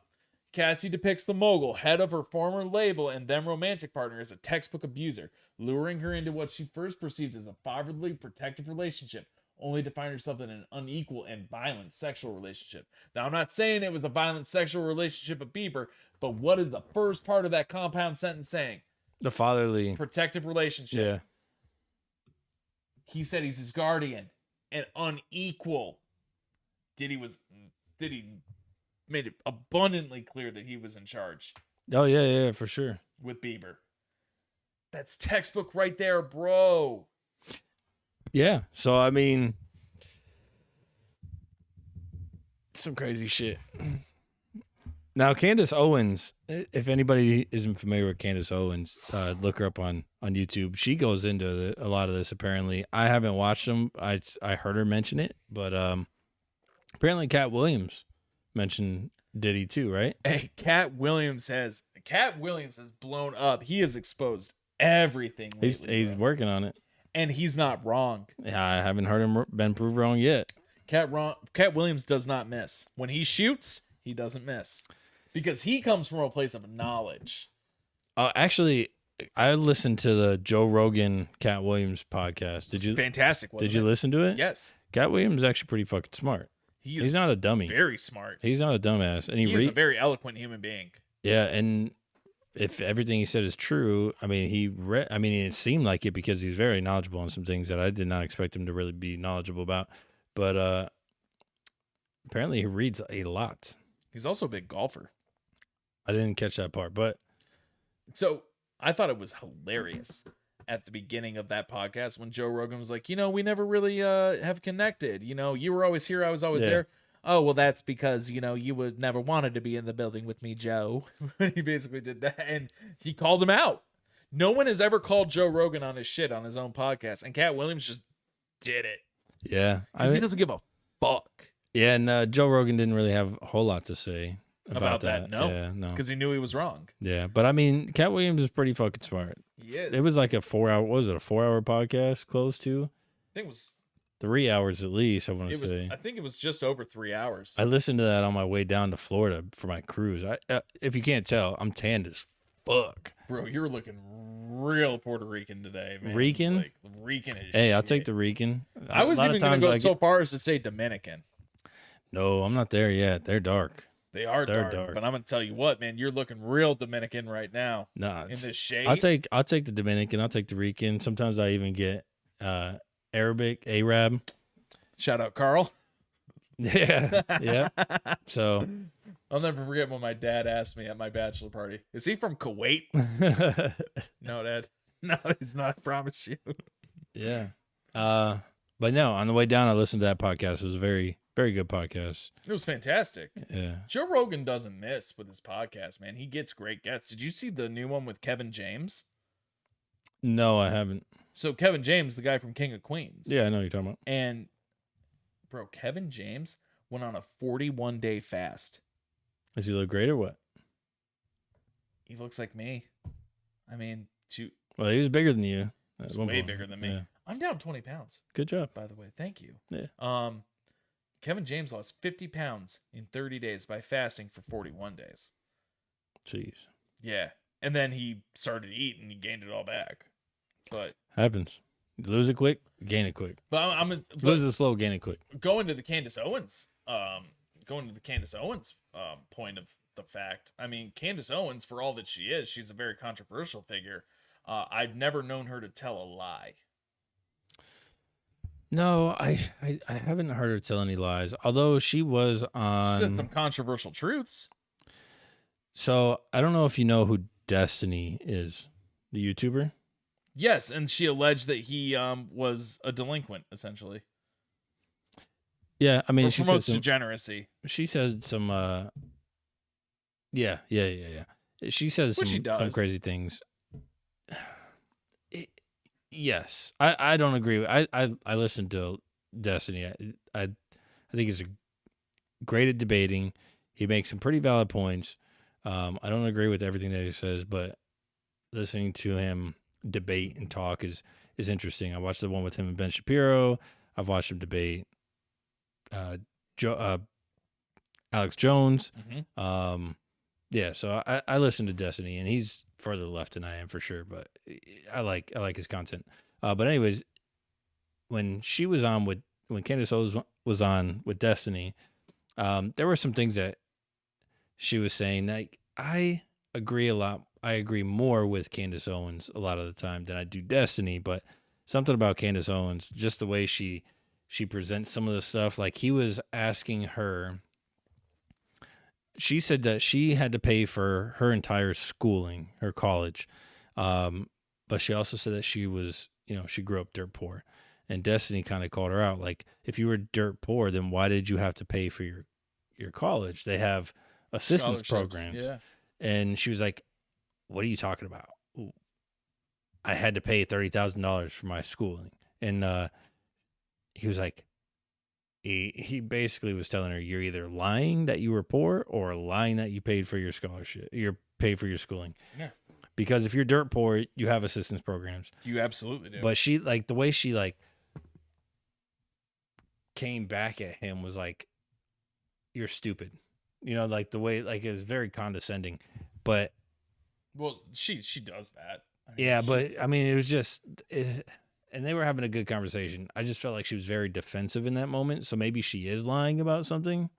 Cassie depicts the mogul, head of her former label and then romantic partner, as a textbook abuser, luring her into what she first perceived as a fatherly, protective relationship, only to find herself in an unequal and violent sexual relationship. Now, I'm not saying it was a violent sexual relationship with Bieber, but what is the first part of that compound sentence saying? The fatherly. Protective relationship. Yeah. He said he's his guardian and unequal. Diddy made it abundantly clear that he was in charge Oh yeah, for sure. with Bieber. That's textbook right there, bro. Yeah. So I mean, some crazy shit. Now, Candace Owens, if anybody isn't familiar with Candace Owens, look her up on YouTube. She goes into a lot of this, apparently. I haven't watched them. I heard her mention it, but apparently Cat Williams mentioned Diddy too, right? Hey, Cat Williams has blown up. He has exposed everything lately, He's working on it. and he's not wrong. Yeah, I haven't heard him been proved wrong yet. Cat Williams does not miss. When he shoots, he doesn't miss. Because he comes from a place of knowledge. Actually, I listened to the Joe Rogan Cat Williams podcast. Did you? Fantastic, wasn't Did you it? listen to it? Yes. Cat Williams is actually pretty fucking smart. He's not a dummy. Very smart. He's not a dumbass, and He is a very eloquent human being. Yeah, and if everything he said is true, I mean, it seemed like it because he was very knowledgeable on some things that I did not expect him to really be knowledgeable about. But apparently, he reads a lot. He's also a big golfer. I didn't catch that part, but So I thought it was hilarious at the beginning of that podcast when Joe Rogan was like, we never really have connected. You were always here, I was always Yeah. there. Oh, well, that's because, you would never wanted to be in the building with me, Joe. He basically did that, and he called him out. No one has ever called Joe Rogan on his shit on his own podcast, and Cat Williams just did it. yeah, Because he doesn't give a fuck yeah, and Joe Rogan didn't really have a whole lot to say about that. No. Yeah, no, Because he knew he was wrong. yeah, but I mean, Cat Williams is pretty fucking smart. He is. It was like a 4-hour. What was it? A 4-hour podcast, close to I think it was 3 hours at least. I want to say. I think it was just over 3 hours. I listened to that on my way down to Florida for my cruise. If you can't tell, I'm tanned as fuck. Bro, you're looking real Puerto Rican today, man. Rican? Like, Rican as Hey, shit. I'll take the Rican. I was A lot of even going times to go I so get- far as to say Dominican. No, I'm not there yet. They're dark. They're They're dark, dark. but I'm going to tell you what, man. You're looking real Dominican right now. Nah, In this shade. I'll take the Dominican. I'll take the Rican. Sometimes I even get Arabic, Arab. Shout out, Carl. Yeah, yeah. So I'll never forget when my dad asked me at my bachelor party, is he from Kuwait? No, Dad. No, he's not. I promise you. yeah. But no, on the way down, I listened to that podcast. It was a very, very good podcast. It was fantastic. Yeah. Joe Rogan doesn't miss with his podcast, man. He gets great guests. Did you see the new one with Kevin James? No, I haven't. So Kevin James, the guy from King of Queens. Yeah, I know what you're talking about. And Bro, Kevin James went on a 41-day fast. Does he look great or what? He looks like me. I mean, shoot, Well, he was bigger than you. At he's one way point. bigger than me. Yeah. I'm down 20 pounds, Good job. by the way. Thank you. Yeah. Kevin James lost 50 pounds in 30 days by fasting for 41 days. Jeez. Yeah. And then he started eating and he gained it all back. But Happens. You lose it quick, gain it quick. Lose it slow, gain it quick. Going to the Candace Owens, point of the fact. I mean, Candace Owens, for all that she is, she's a very controversial figure. I've never known her to tell a lie. No, I haven't heard her tell any lies. Although she was on. She said some controversial truths. So I don't know if you know who Destiny is, the YouTuber. Yes, and she alleged that he was a delinquent, essentially. Yeah, I mean, Or she said promotes some. degeneracy. She said some. Yeah. She says Which she some does. crazy things. Yes, I don't agree. I listened to Destiny. I think he's great at debating. He makes some pretty valid points. I don't agree with everything that he says, but listening to him debate and talk is interesting. I watched the one with him and Ben Shapiro. I've watched him debate Alex Jones. Mm-hmm. Yeah, so I listen to Destiny, and he's further left than I am for sure, but I like his content. But anyways, when Candace Owens was on with Destiny, there were some things that she was saying that I agree a lot. I agree more with Candace Owens a lot of the time than I do Destiny, but something about Candace Owens, just the way she presents some of the stuff, like he was asking her. She said that she had to pay for her entire schooling, her college. But she also said that she was, she grew up dirt poor. And Destiny kind of called her out. Like, if you were dirt poor, then why did you have to pay for your college? They have assistance programs. Yeah. And she was like, what are you talking about? I had to pay $30,000 for my schooling. And he was like, he basically was telling her, you're either lying that you were poor or lying that you paid for your scholarship. You paid for your schooling. Yeah. Because if you're dirt poor, you have assistance programs. You absolutely do. But she, the way she, came back at him was like, you're stupid. The way, it was very condescending. But. Well, she does that. I mean, yeah, but, I mean, it was just. And they were having a good conversation. I just felt like she was very defensive in that moment. So maybe she is lying about something.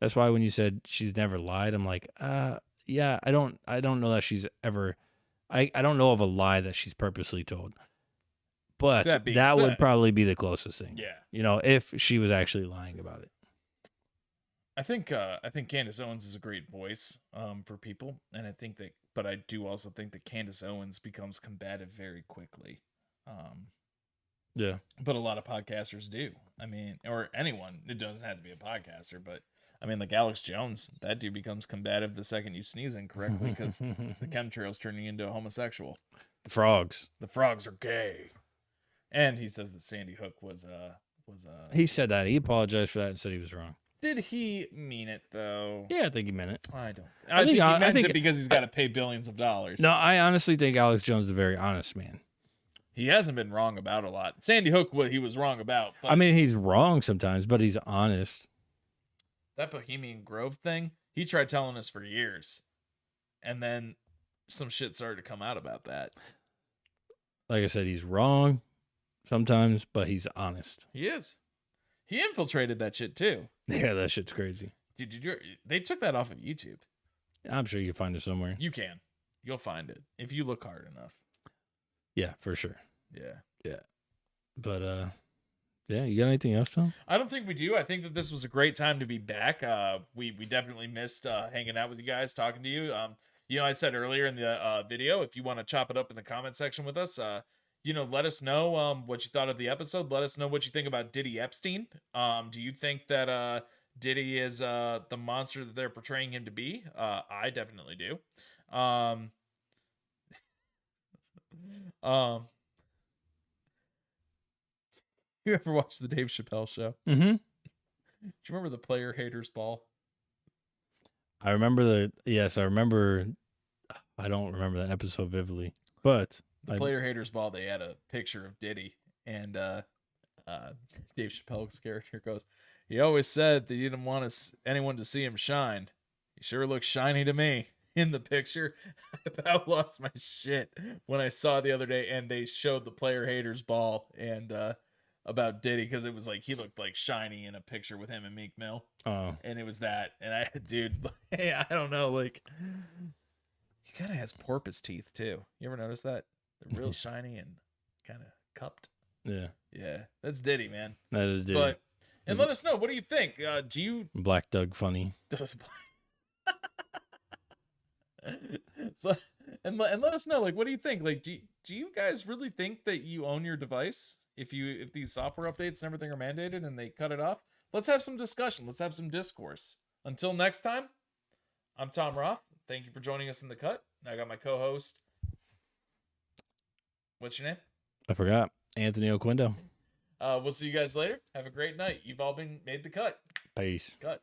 That's why when you said she's never lied, I'm like, yeah, I don't know that she's ever. I don't know of a lie that she's purposely told. But that would probably be the closest thing. Yeah. If she was actually lying about it. I think Candace Owens is a great voice for people, and but I do also think that Candace Owens becomes combative very quickly. Yeah. But a lot of podcasters do. I mean, or anyone. It doesn't have to be a podcaster, but I mean, like Alex Jones, that dude becomes combative the second you sneeze incorrectly because the chemtrail's turning into a homosexual. The frogs are gay. And he says that Sandy Hook was He said that. He apologized for that and said he was wrong. Did he mean it though? Yeah, I think he meant it. I don't. I think he meant it because he's got to pay billions of dollars. No, I honestly think Alex Jones is a very honest man. He hasn't been wrong about a lot. Sandy Hook, what he was wrong about. But I mean, he's wrong sometimes, but he's honest. That Bohemian Grove thing, he tried telling us for years. And then some shit started to come out about that. Like I said, he's wrong sometimes, but he's honest. He is. He infiltrated that shit too. Yeah, that shit's crazy. Dude, they took that off of YouTube. I'm sure you can find it somewhere. You can. You'll find it if you look hard enough. Yeah, for sure. Yeah. But yeah, you got anything else, Tom? I don't think we do. I think that this was a great time to be back. We definitely missed hanging out with you guys, talking to you. I said earlier in the video, if you want to chop it up in the comment section with us, let us know what you thought of the episode. Let us know what you think about Diddy Epstein. Do you think that Diddy is the monster that they're portraying him to be? I definitely do. You ever watch the Dave Chappelle show? Mm-hmm. you remember the player haters ball? I remember I don't remember that episode vividly, but The player haters ball, they had a picture of Diddy, and Dave Chappelle's character goes, he always said that he didn't want anyone to see him shine. He sure looks shiny to me in the picture. I about lost my shit when I saw it the other day, and they showed the player haters ball and about Diddy, because it was like he looked like shiny in a picture with him and Meek Mill. oh, And it was that. And I, dude, I don't know, like, he kind of has porpoise teeth too. You ever notice that? They're real shiny and kind of cupped. yeah, Yeah, that's Diddy, man. that is Diddy. But and let us know, what do you think? Do you Black Doug funny. and let us know, like, what do you think? Like, do you guys really think that you own your device if these software updates and everything are mandated and they cut it off? Let's have some discussion. Let's have some discourse. Until next time, I'm Tom Roth. Thank you for joining us in the cut. I got my co-host. What's your name? I forgot. Anthony Oquindo. We'll see you guys later. Have a great night. You've all been made the cut. Peace. Cut.